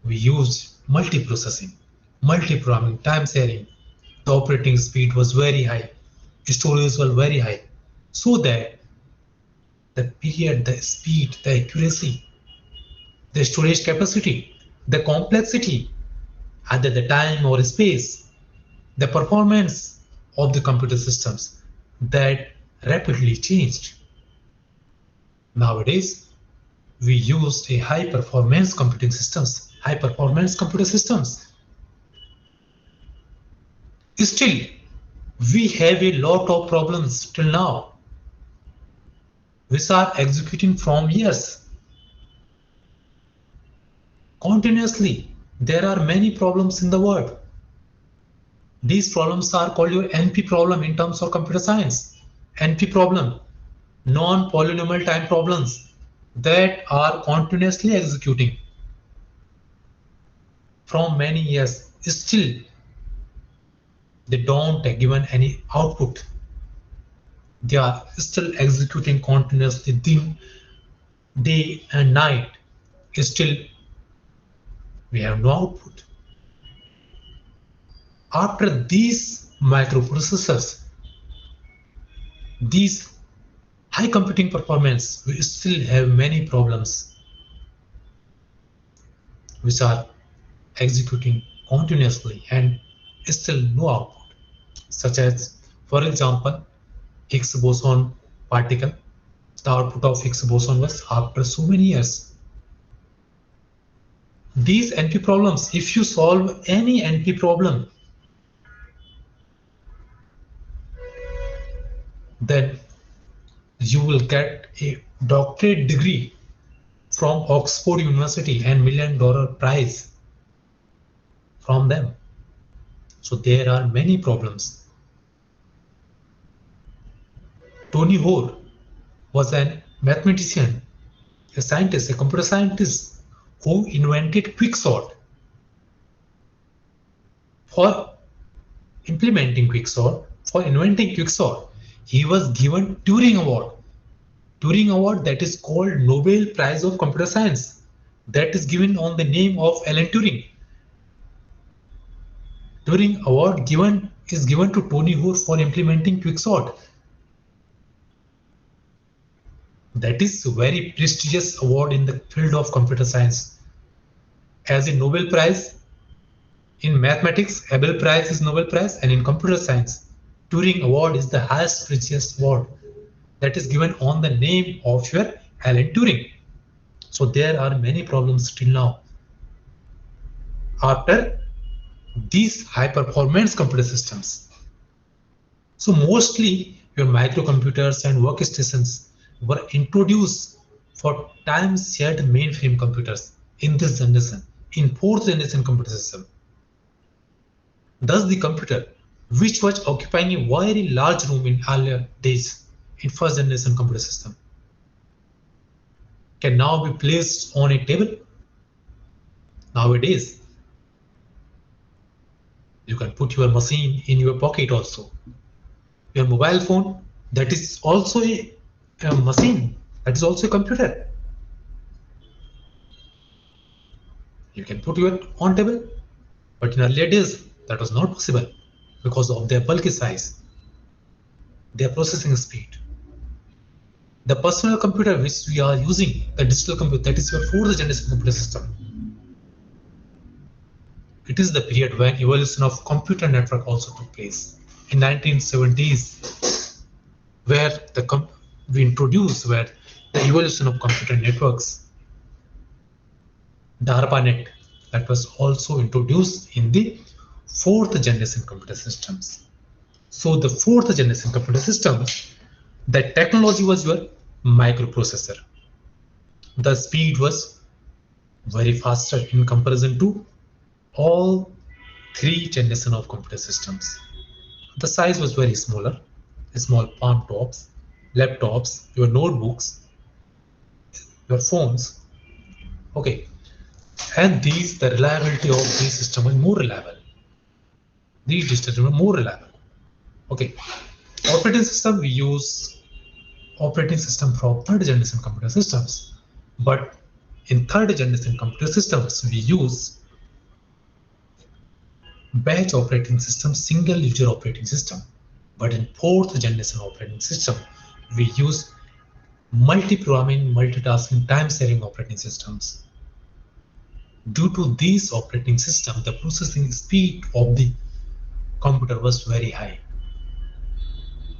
we use multiprocessing, multi-programming, time sharing. The operating speed was very high, storage was very high, so that the period, the speed, the accuracy, the storage capacity, the complexity, either the time or space, the performance of the computer systems, that rapidly changed. Nowadays, we use a high performance computing systems, high performance computer systems. Still, we have a lot of problems till now, which are executing from years. Continuously, there are many problems in the world. These problems are called your NP problem in terms of computer science. NP problem, non-polynomial time problems, that are continuously executing from many years. Still, they don't given any output. They are still executing continuously day and night. Still, we have no output. After these microprocessors, these high computing performance, we still have many problems which are executing continuously and still no output, such as, for example, Higgs boson particle. The output of Higgs boson was after so many years. These NP problems, if you solve any NP problem, then you will get a doctorate degree from Oxford University and $1 million prize from them. So there are many problems. Tony Hoare was a mathematician, a scientist, a computer scientist who invented quicksort. For implementing quicksort, for inventing quicksort, he was given Turing Award. Turing Award, that is called Nobel Prize of Computer Science, that is given on the name of Alan Turing. Turing Award is given to Tony Hoare for implementing quicksort. That is a very prestigious award in the field of computer science. As a Nobel Prize in mathematics, Abel Prize is Nobel Prize, and in computer science, Turing Award is the highest prestigious award that is given on the name of your Alan Turing. So there are many problems till now. After these high performance computer systems, so mostly your microcomputers and workstations were introduced for time shared mainframe computers in this generation, in fourth generation computer system. Thus the computer, which was occupying a very large room in earlier days in first generation computer system, can now be placed on a table. Nowadays, you can put your machine in your pocket also. Your mobile phone, that is also a machine, that is also a computer. You can put it on table, but in earlier days that was not possible. because of their bulky size, their processing speed. The personal computer which we are using, the digital computer, that is your fourth generation computer system. It is the period when evolution of computer network also took place. In 1970s, where we introduced where the evolution of computer networks, the ARPANET, that was also introduced in the fourth generation computer systems. So the fourth generation computer systems, the technology was your microprocessor. The speed was very faster in comparison to all three generation of computer systems. The size was very smaller, small palm tops, laptops, your notebooks, your phones. Okay, and the reliability of these systems is more reliable. These systems are more reliable. Okay, operating system, we use operating system from third generation computer systems, but in third generation computer systems we use batch operating system, single user operating system, but in fourth generation operating system we use multi-programming, multitasking, time-sharing operating systems. Due to these operating system, the processing speed of the computer was very high,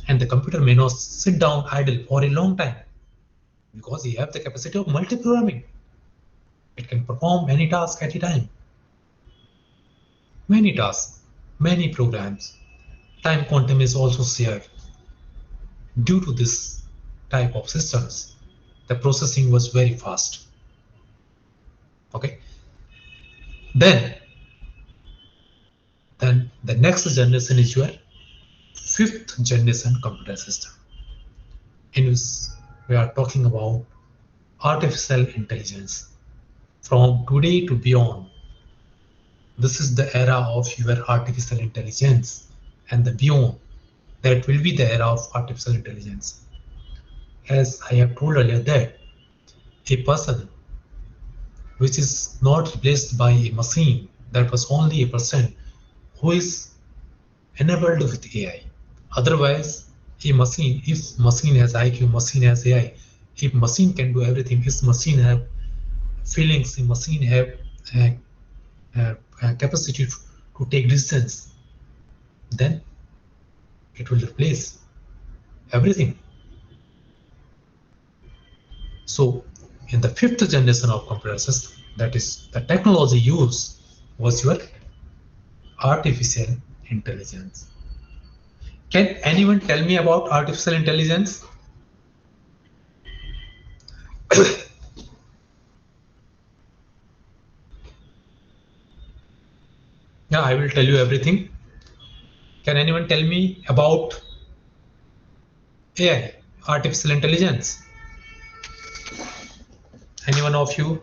and the computer may not sit down idle for a long time because you have the capacity of multi-programming. It can perform many tasks at a time. Many tasks, many programs. Time quantum is also shared. Due to this type of systems, the processing was very fast. Okay. Then the next generation is your fifth generation computer system, in which we are talking about artificial intelligence. From today to beyond, this is the era of your artificial intelligence, and the beyond, that will be the era of artificial intelligence. As I have told earlier, that a person which is not replaced by a machine, that was only a person who is enabled with AI. Otherwise, a machine, if machine has IQ, machine has AI, if machine can do everything, if machine have feelings, if machine have capacity to take decisions, then it will replace everything. So in the fifth generation of computer system, that is the technology used was your artificial intelligence. Can anyone tell me about artificial intelligence? Yeah, I will tell you everything. Can anyone tell me about AI, artificial intelligence? Anyone of you?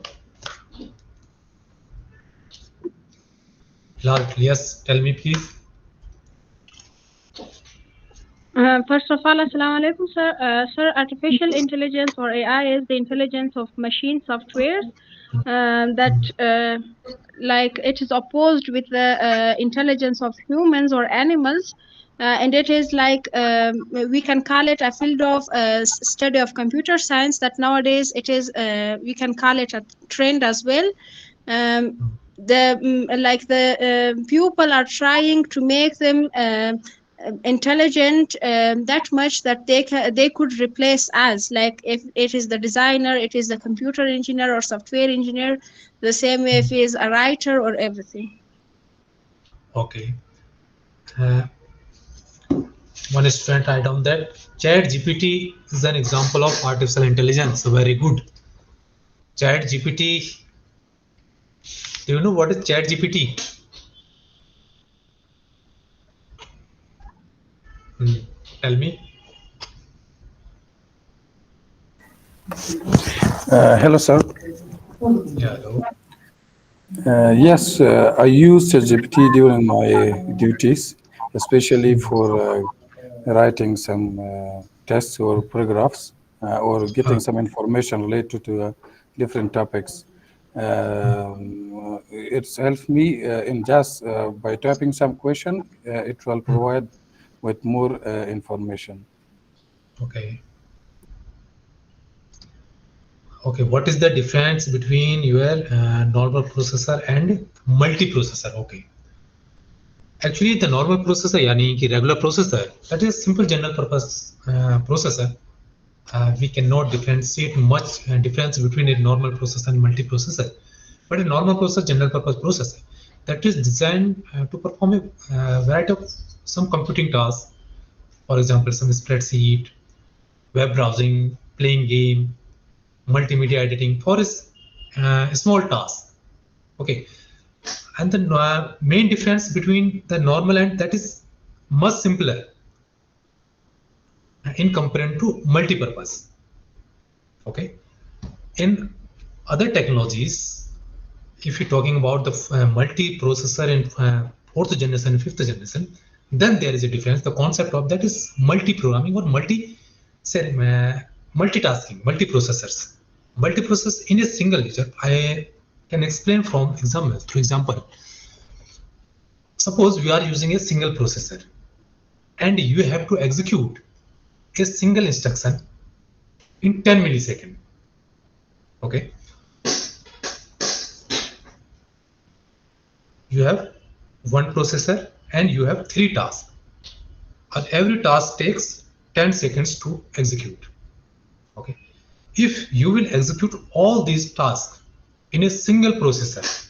Yes, tell me please. First of all, Assalamu alaikum, sir. Sir, artificial intelligence or AI is the intelligence of machine softwares that, like, it is opposed with the intelligence of humans or animals. And it is like we can call it a field of study of computer science that nowadays it is we can call it a trend as well. The people are trying to make them intelligent that much that they could replace us, like if it is the designer, it is the computer engineer or software engineer, the same way if he is a writer or everything. Okay. One student write down that ChatGPT is an example of artificial intelligence. Very good. ChatGPT. Do you know what is ChatGPT? Tell me. Hello, sir. Yeah, hello. Yes, I use ChatGPT during my duties, especially for writing some tests or paragraphs or getting some information related to different topics. It's helped me in just by typing some question, it will provide with more information. Okay. Okay, what is the difference between your normal processor and multiprocessor? Okay. Actually, the normal processor, yani ki regular processor, that is simple general purpose processor. We cannot differentiate much difference between a normal processor and multiprocessor. But a normal processor, general purpose processor, that is designed to perform a variety of some computing tasks. For example, some spreadsheet, web browsing, playing game, multimedia editing for a small task. Okay, and the main difference between the normal and that is much simpler in comparison to multi-purpose. Okay, in other technologies, if you're talking about the multi-processor in fourth generation and fifth generation, then there is a difference. The concept of that is multi-programming or multitasking, multiprocessors. Multiprocess in a single user. I can explain from example. For example, suppose we are using a single processor and you have to execute a single instruction in 10 milliseconds. Okay. You have one processor and you have 3 tasks. And every task takes 10 seconds to execute. Okay. If you will execute all these tasks in a single processor,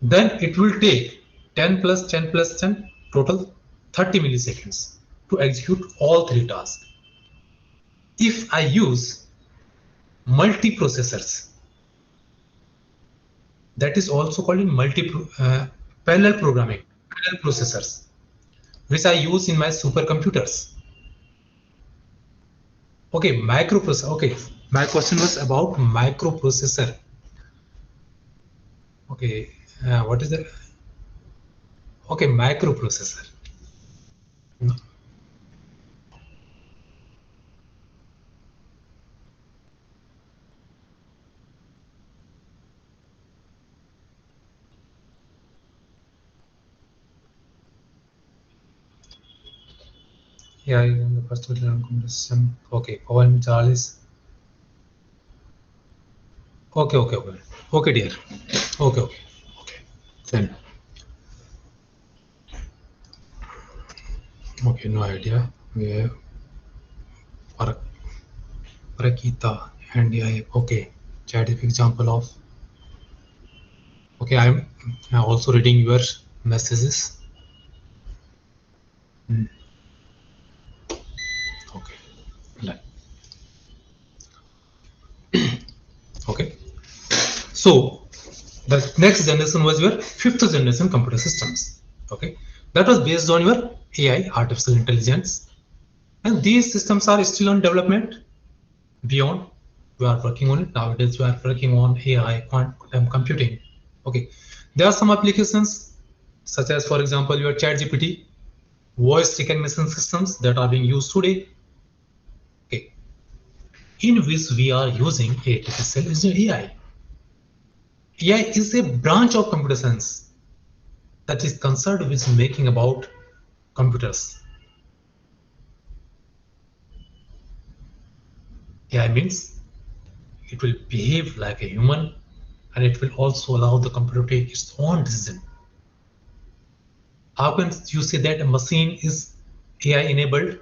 then it will take 10 plus 10 plus 10, total 30 milliseconds to execute all 3 tasks. If I use multiprocessors, that is also called in parallel programming, parallel processors, which I use in my supercomputers. Okay, microprocessor. Okay, my question was about microprocessor. Okay, what is that? Okay, microprocessor. No. Yeah, in the first system. Okay, Pawan Charles. Okay, okay, okay. Okay, dear. Okay, okay, okay. Then. Okay, no idea. We have Parakita and yeah, okay. Chat is example of. Okay, I'm also reading your messages. Okay. Done. Okay. So the next generation was your fifth generation computer systems. Okay, that was based on your AI, artificial intelligence, and these systems are still on development. Beyond, we are working on it nowadays. We are working on AI, quantum computing. Okay, there are some applications such as, for example, your ChatGPT, voice recognition systems that are being used today. Okay, in which we are using artificial AI. AI is a branch of computer science that is concerned with making about computers. AI means it will behave like a human and it will also allow the computer to take its own decision. How can you say that a machine is AI enabled?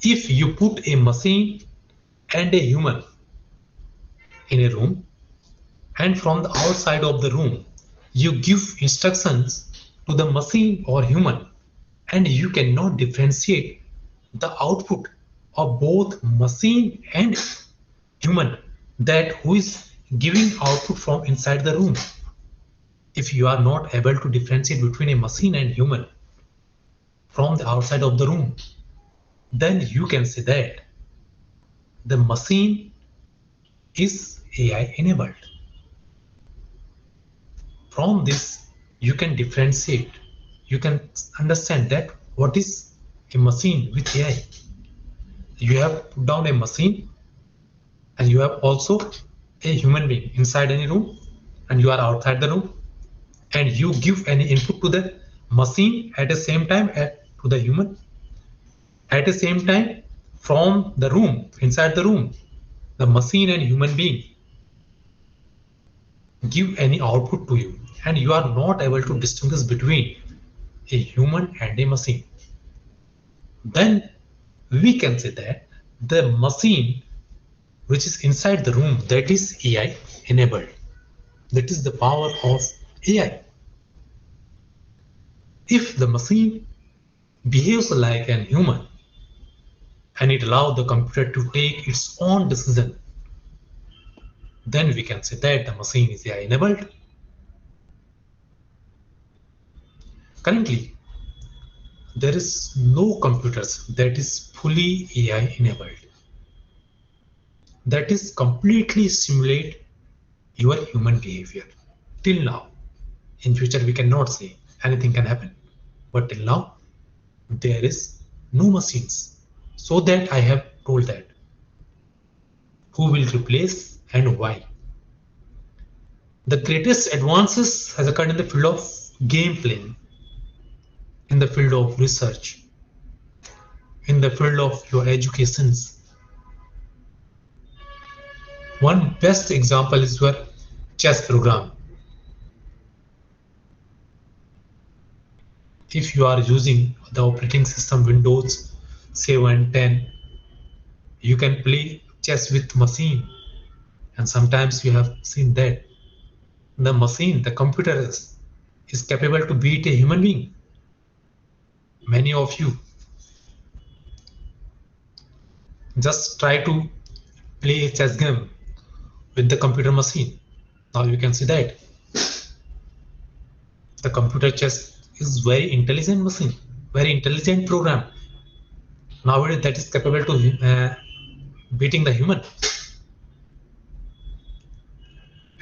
If you put a machine and a human in a room, and from the outside of the room, you give instructions to the machine or human, and you cannot differentiate the output of both machine and human, that who is giving output from inside the room. If you are not able to differentiate between a machine and human from the outside of the room, then you can say that the machine is AI enabled. From this, you can differentiate, you can understand that what is a machine with AI. You have put down a machine and you have also a human being inside any room and you are outside the room, and you give any input to the machine at the same time to the human, at the same time from the room, inside the room, the machine and human being give any output to you, and you are not able to distinguish between a human and a machine, then we can say that the machine which is inside the room, that is AI enabled. That is the power of AI. If the machine behaves like an human and it allows the computer to take its own decision, then we can say that the machine is AI enabled. Currently, there is no computers that is fully AI enabled, that is completely simulate your human behavior. Till now, in future we cannot say, anything can happen, but till now there is no machines. So that I have told that who will replace and why. The greatest advances has occurred in the field of game playing, in the field of research, in the field of your educations. One best example is your chess program. If you are using the operating system Windows 7, 10, you can play chess with machine, and sometimes you have seen that the machine, the computer is capable to beat a human being. Many of you just try to play a chess game with the computer machine. Now you can see that the computer chess is very intelligent machine, very intelligent program. Nowadays that is capable to beating the human.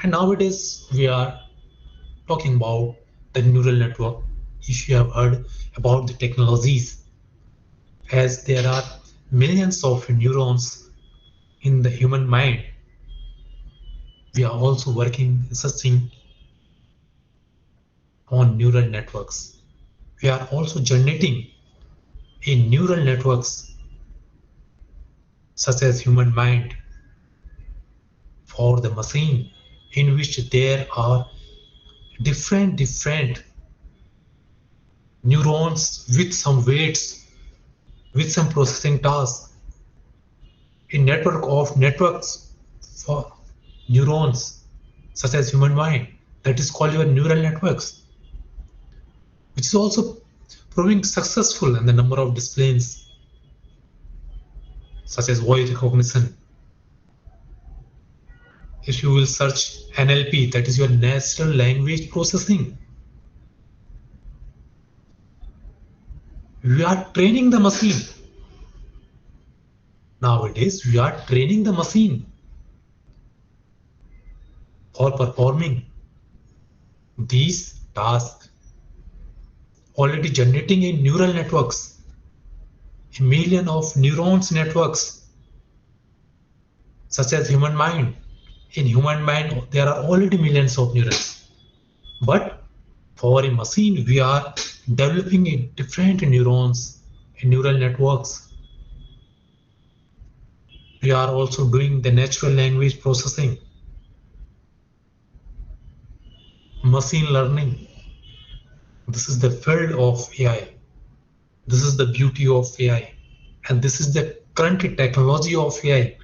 And nowadays we are talking about the neural network. If you have heard about the technologies, as there are millions of neurons in the human mind, we are also working researching on neural networks. We are also generating in neural networks such as human mind for the machine, in which there are different neurons with some weights, with some processing tasks, a network of networks for neurons such as human mind, that is called your neural networks, which is also proving successful in the number of disciplines such as voice recognition. If you will search NLP, that is your natural language processing, we are training the machine. Nowadays, we are training the machine for performing these tasks, already generating in neural networks, a million of neurons networks, such as human mind. In human mind, there are already millions of neurons. But for a machine, we are developing a different neurons, neural networks. We are also doing the natural language processing, machine learning. This is the field of AI. This is the beauty of AI. And this is the current technology of AI.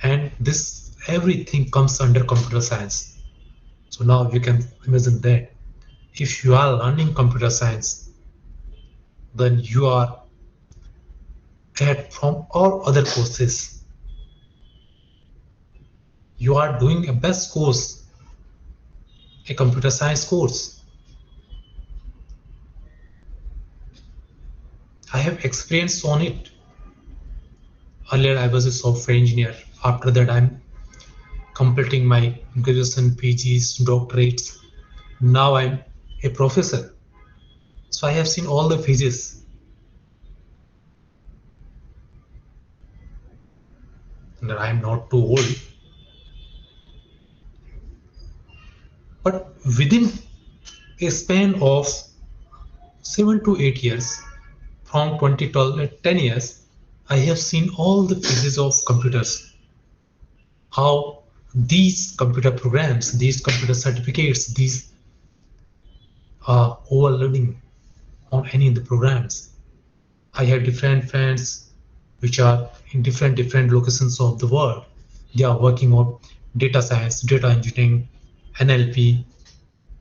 And this everything comes under computer science. So now you can imagine that if you are learning computer science, then you are at from all other courses. You are doing a best course, a computer science course. I have experience on it. Earlier I was a software engineer. After that I'm completing my graduation, PGs, doctorates. Now I'm a professor. So I have seen all the phases. that I am not too old, but within a span of 7 to 8 years, from 2012 10 years, I have seen all the phases of computers, how these computer programs, these computer certificates, these are overloading on any of the programs. I have different friends which are in different locations of the world. They are working on data science, data engineering, NLP.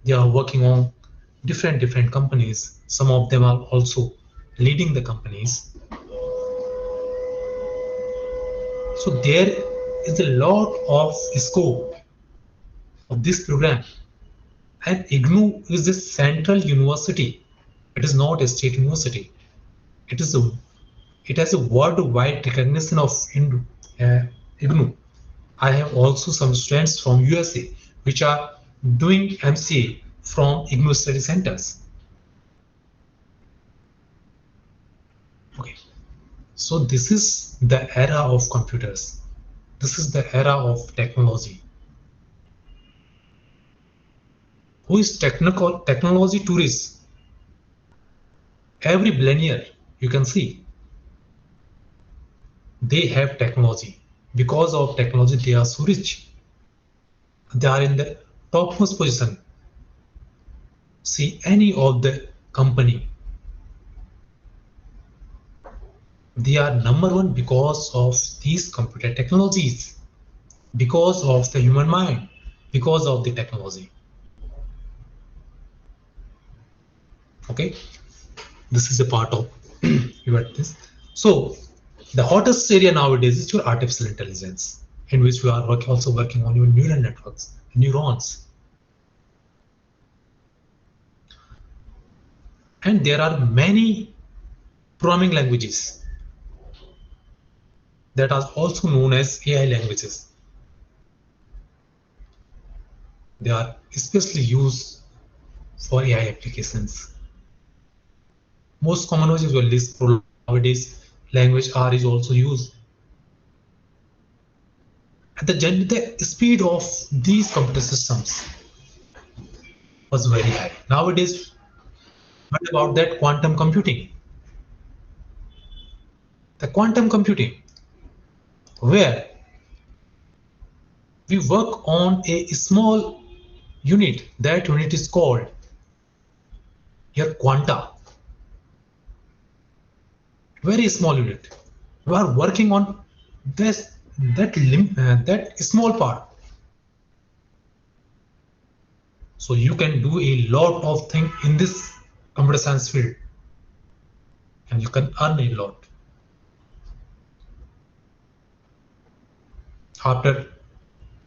They are working on different companies. Some of them are also leading the companies. So there is a lot of scope of this program. And IGNOU is a central university. It is not a state university. It has a worldwide recognition of IGNOU. I have also some students from USA which are doing MCA from IGNOU study centers. Okay, so this is the era of computers. This is the era of technology. Who is technology tourist? Every billionaire you can see, they have technology. Because of technology, they are so rich. They are in the topmost position. See any of the company, they are number one because of these computer technologies, because of the human mind, because of the technology. Okay, this is a part of your this. So the hottest area nowadays is your artificial intelligence, in which we are also working on your neural networks, neurons. And there are many programming languages that are also known as AI languages. They are especially used for AI applications. Most common is Lisp. Nowadays, language R is also used. And the speed of these computer systems was very high. Nowadays, what about that quantum computing? The quantum computing, where we work on a small unit. That unit is called your quanta. Very small unit. We are working on that small part. So you can do a lot of things in this computer science field, and you can earn a lot. After,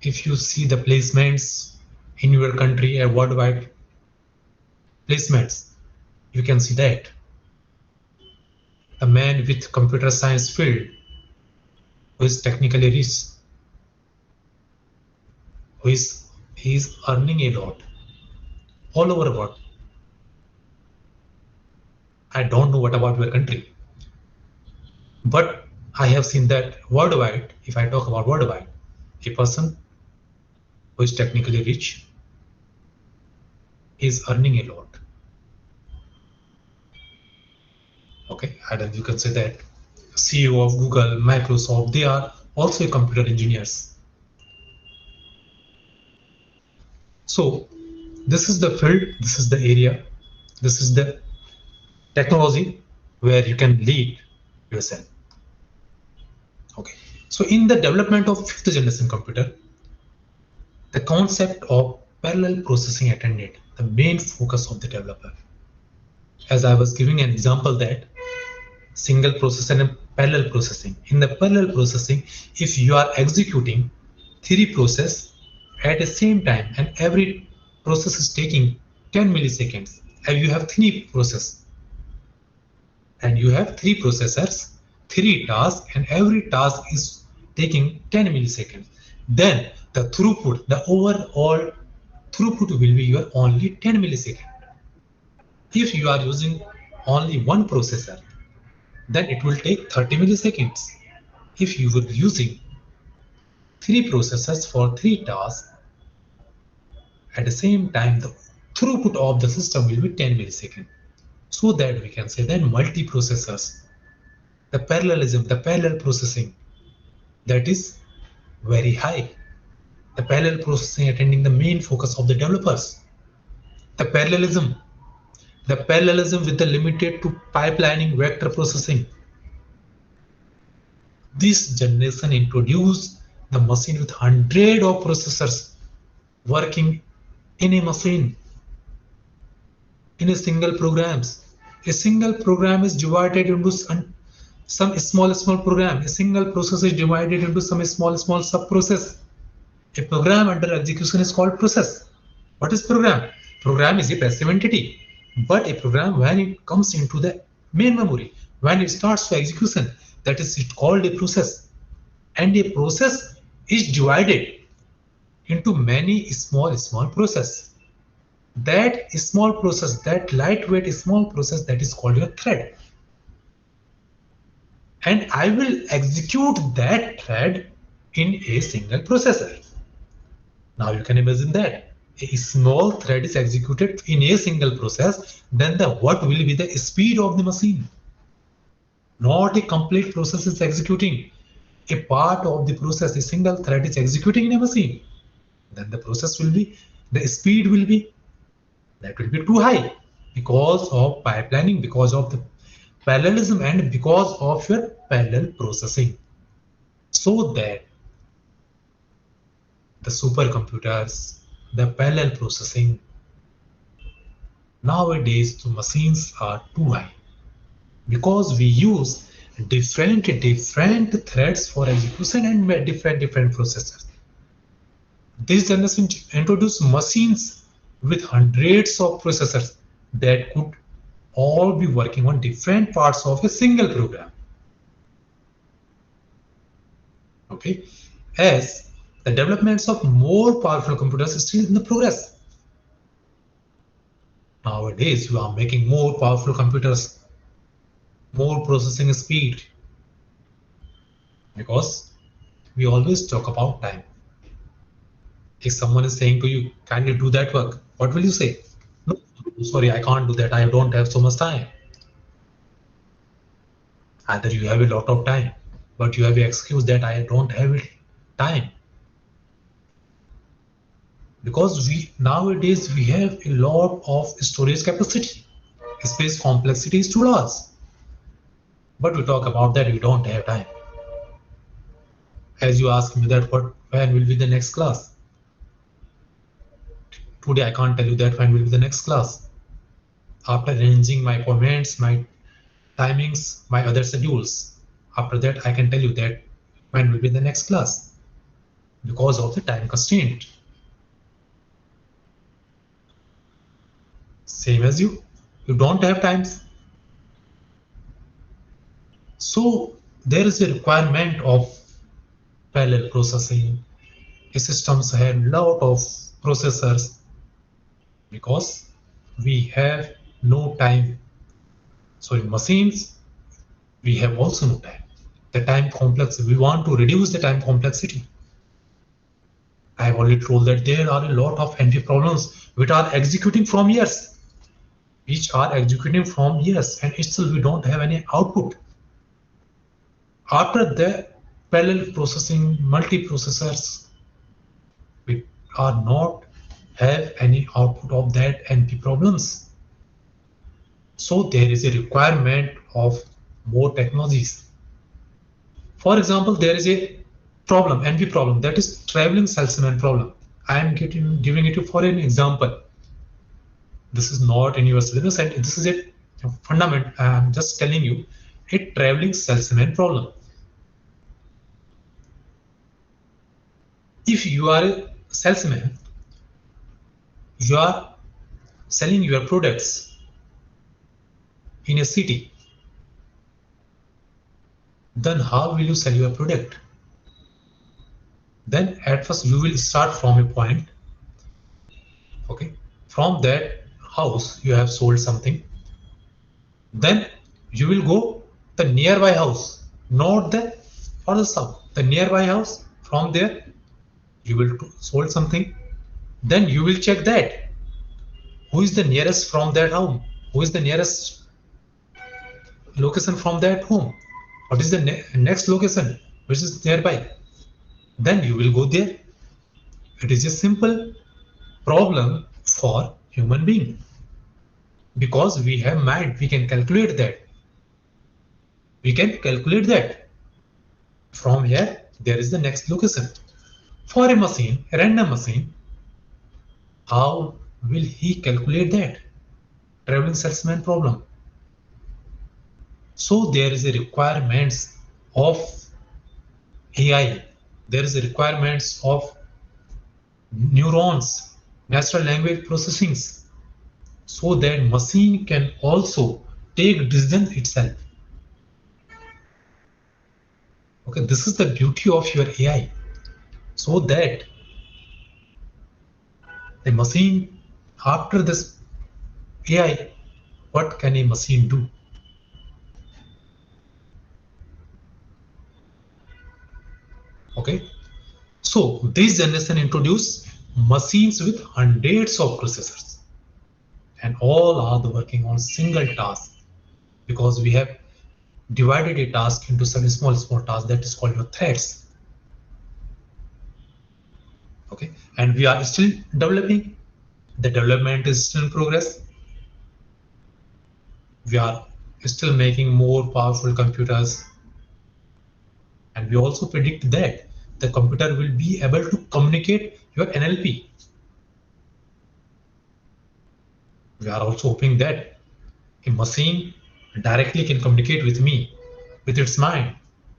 if you see the placements in your country and worldwide placements, you can see that a man with computer science field who is technically rich, he is earning a lot all over the world. I don't know what about your country, but I have seen that worldwide. If I talk about worldwide, a person who is technically rich is earning a lot. Okay, and you can say that CEO of Google, Microsoft, they are also computer engineers. So this is the field, this is the area, this is the technology where you can lead yourself. Okay, so in the development of 5th generation computer, the concept of parallel processing attended the main focus of the developer. As I was giving an example that single processor and parallel processing. In the parallel processing, if you are executing 3 processes at the same time and every process is taking 10 milliseconds, and you have 3 processes, and you have 3 processors, 3 tasks, and every task is taking 10 milliseconds, then the throughput, the overall throughput will be your only 10 milliseconds. If you are using only one processor, then it will take 30 milliseconds. If you were using 3 processors for 3 tasks at the same time, the throughput of the system will be 10 milliseconds. So that we can say that multi-processors, the parallelism, the parallel processing, that is very high. The parallel processing attending the main focus of the developers. The parallelism with the limited to pipelining vector processing. This generation introduced the machine with hundred of processors working in a machine in a single programs. A single program is divided into some small program. A single process is divided into some small sub process. A program under execution is called process. What is program? Program is a passive entity. But a program, when it comes into the main memory, when it starts to execution, that is it called a process. And a process is divided into many small process. That small process, that lightweight small process, that is called your thread. And I will execute that thread in a single processor. Now you can imagine that a small thread is executed in a single process, then what will be the speed of the machine? Not a complete process is executing. A part of the process, a single thread is executing in a machine. Then the process will be, the speed will be, that will be too high because of pipelining, because of the parallelism, and because of your parallel processing. So that the supercomputers, the parallel processing, nowadays the machines are too high because we use different threads for execution and different processors. This generation introduced machines with hundreds of processors that could all be working on different parts of a single program. Okay, as the developments of more powerful computers is still in the progress. Nowadays, you are making more powerful computers, more processing speed, because we always talk about time. If someone is saying to you, can you do that work? What will you say? No, sorry, I can't do that. I don't have so much time. Either you have a lot of time, but you have an excuse that I don't have time. Because nowadays we have a lot of storage capacity. Space complexity is too large. But we talk about that, we don't have time. As you ask me that when will be the next class? Today I can't tell you that when will be the next class. After arranging my comments, my timings, my other schedules, after that I can tell you that when will be the next class, because of the time constraint. Same as you don't have times. So there is a requirement of parallel processing. Systems have a lot of processors because we have no time. So in machines, we have also no time. The time complexity, we want to reduce the time complexity. I have already told that there are a lot of NP problems which are executing from years, and still we don't have any output. After the parallel processing, multiprocessors, we are not have any output of that NP problems. So there is a requirement of more technologies. For example, there is a problem, NP problem, that is traveling salesman problem. I am giving it for an example. This is not in your syllabus, and this is a fundament. I am just telling you a traveling salesman problem. If you are a salesman, you are selling your products in a city, then how will you sell your product? Then at first you will start from a point. Okay, from that house you have sold something, then you will go the nearby house, not the further south, the nearby house. From there you will solve something, then you will check that who is the nearest from that home, who is the nearest location from that home, what is the next location which is nearby, then you will go there. It is a simple problem for human being because we have mind, we can calculate that. We can calculate that from here there is the next location. For a machine, a random machine, how will he calculate that? Traveling salesman problem. So there is a requirements of AI. There is a requirements of neurons, natural language processings, so that machine can also take decision itself. Okay, this is the beauty of your AI, so that the machine, after this AI, what can a machine do? Okay, so this generation introduced machines with hundreds of processors, and all are the working on single task, because we have divided a task into some small tasks, that is called your threads. Okay, and we are still developing. The development is still in progress. We are still making more powerful computers, and we also predict that the computer will be able to communicate your NLP. We are also hoping that a machine directly can communicate with me, with its mind,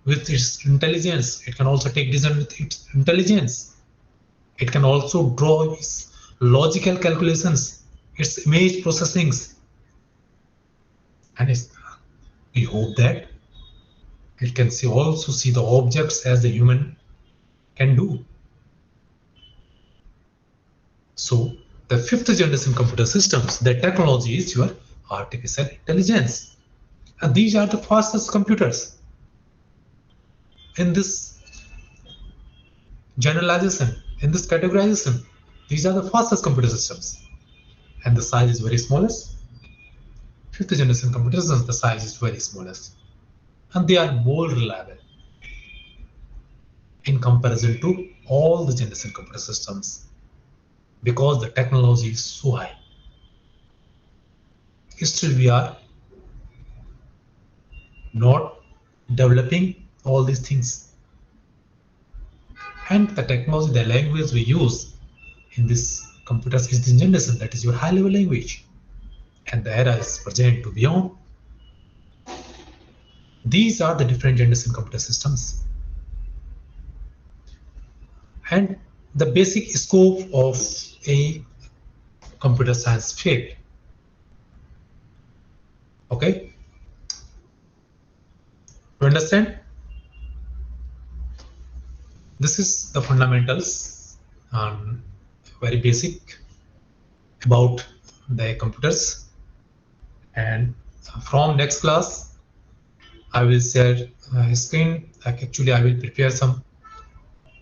with its intelligence. It can also take decision with its intelligence. It can also draw its logical calculations, its image processings, and we hope that it can also see the objects as the human can do. So the fifth generation computer systems, the technology is your artificial intelligence. And these are the fastest computers. In this generalization, in this categorization, these are the fastest computer systems. And the size is very smallest. Fifth generation computer systems, the size is very smallest. And they are more reliable in comparison to all the generation computer systems, because the technology is so high. Still we are not developing all these things. And the technology, the language we use in this computers is the generation, that is your high level language. And the era is present to beyond. These are the different generation computer systems. And the basic scope of a computer science field. Okay? To understand? This is the fundamentals, very basic about the computers. And from next class, I will share a screen. Actually, I will prepare some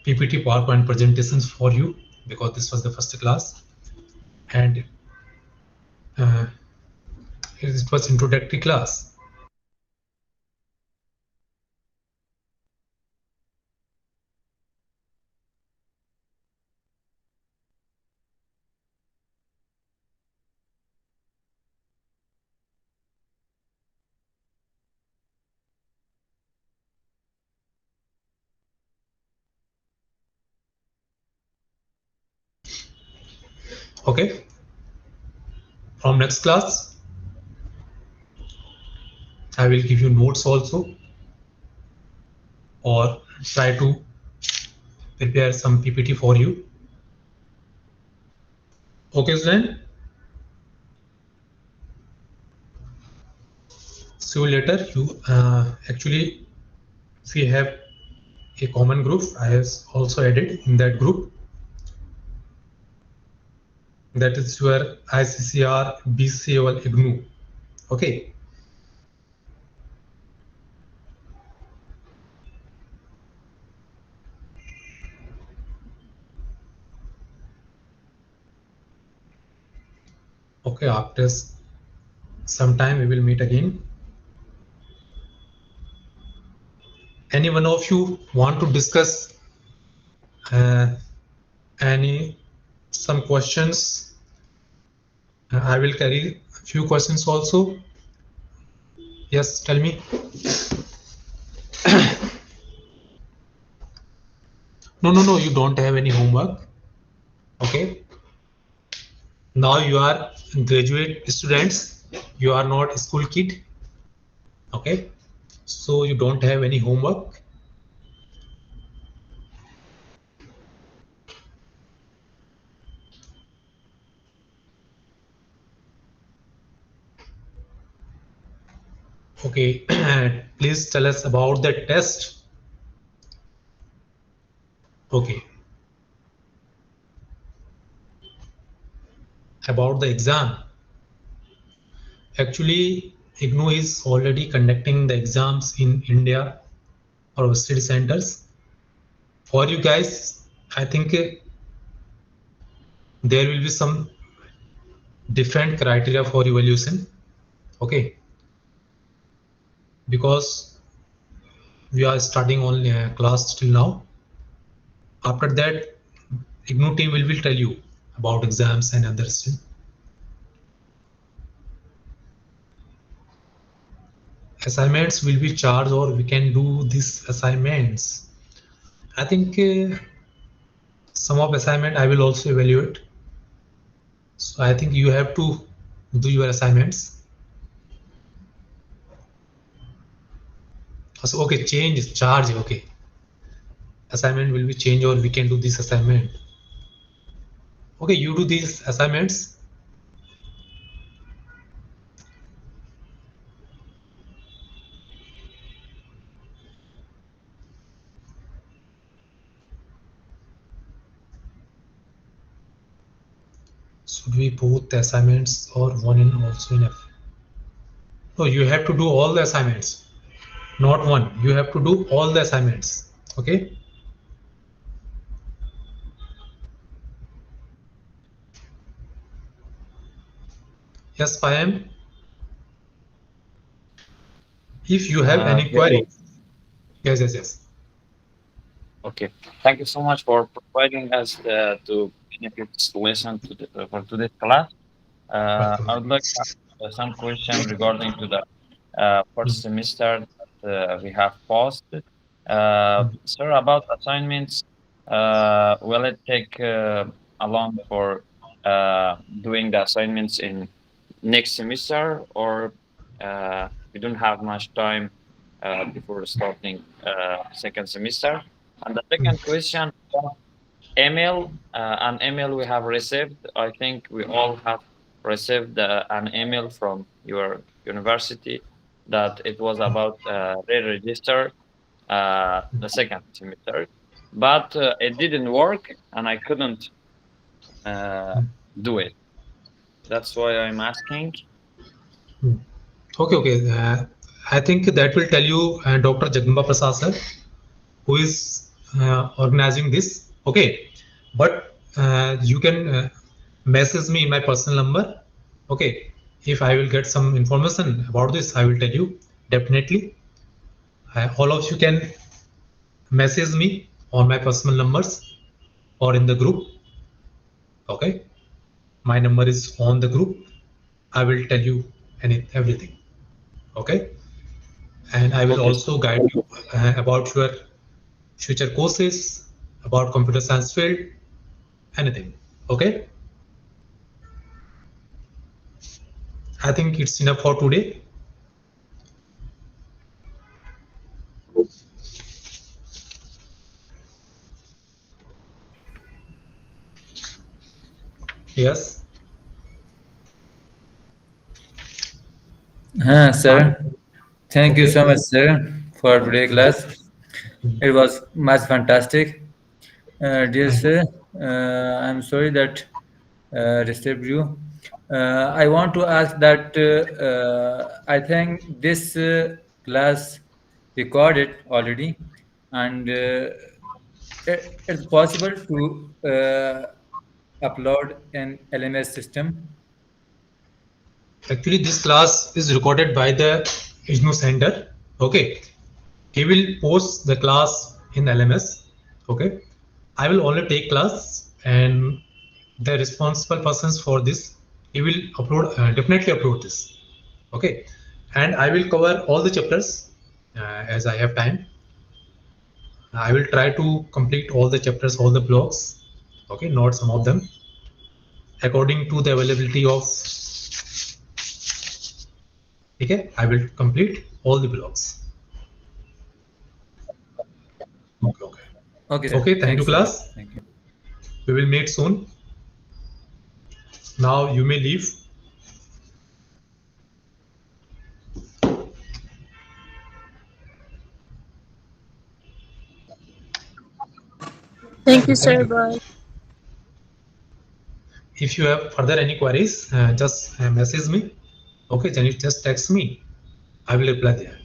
PPT PowerPoint presentations for you, because this was the first class. And it was introductory class. Okay. From next class, I will give you notes also, or try to prepare some PPT for you. Okay, then. See you later. You actually, we have a common group. I have also added in that group. That is your ICCR, BCAOL, IGNU. Okay. Okay, after some time we will meet again. Any one of you want to discuss some questions? I will carry a few questions also. Yes, tell me. No, you don't have any homework. Okay. Now you are graduate students. You are not a school kid. Okay. So you don't have any homework. Okay. Please tell us about the test. Okay. About the exam. Actually, IGNOU is already conducting the exams in India or study centers. For you guys, I think there will be some different criteria for evaluation. Okay. Because we are starting only class till now. After that, IGNOU team will tell you about exams and others. Assignments will be charged, or we can do these assignments. I think some of assignment I will also evaluate. So I think you have to do your assignments. So okay, change charge. Okay, assignment will be changed, or we can do this assignment. Okay, you do these assignments. Should we both the assignments or one in also enough? No, you have to do all the assignments, not one. You have to do all the assignments. Okay. Yes, I am. If you have any Yeah. query. Yes. Okay. Thank you so much for providing us to benefits lesson for today's class. I would like to ask some question regarding to the first semester that we have passed. Sir, about assignments, will it take along for doing the assignments in next semester, or we don't have much time before starting second semester? And the second question, email, an email we have received. I think we all have received an email from your university that it was about re-register the second semester, but it didn't work and I couldn't do it. That's why I'm asking. Okay. I think that will tell you Dr. Jagdamba Prasad sir, who is organizing this. Okay, but you can message me in my personal number. Okay, if I will get some information about this, I will tell you definitely. All of you can message me on my personal numbers or in the group. Okay, my number is on the group. I will tell you everything. Okay, and I will Okay. also guide you about your future courses, about computer science field, anything. Okay, I think it's enough for today. Yes. Sir. Thank you Okay. so much, sir, for today's class. It was much fantastic. Dear sir, I'm sorry that disturbed you. I want to ask that I think this class recorded already, and it's possible to upload an LMS system. Actually, this class is recorded by the ISNO center. Okay, he will post the class in LMS. Okay, I will only take class, and the responsible persons for this, he will upload, definitely upload this. Okay, and I will cover all the chapters as I have time. I will try to complete all the chapters, all the blocks. Okay, not some of them, according to the availability of. Okay, I will complete all the blocks. Okay. Okay, sir. Okay, thank you, Thanks a lot. class. Thank you. We will meet soon. Now you may leave. Thank you, sir. Thank you. Bye. If you have further any queries, just message me. Okay, then you just text me. I will reply there.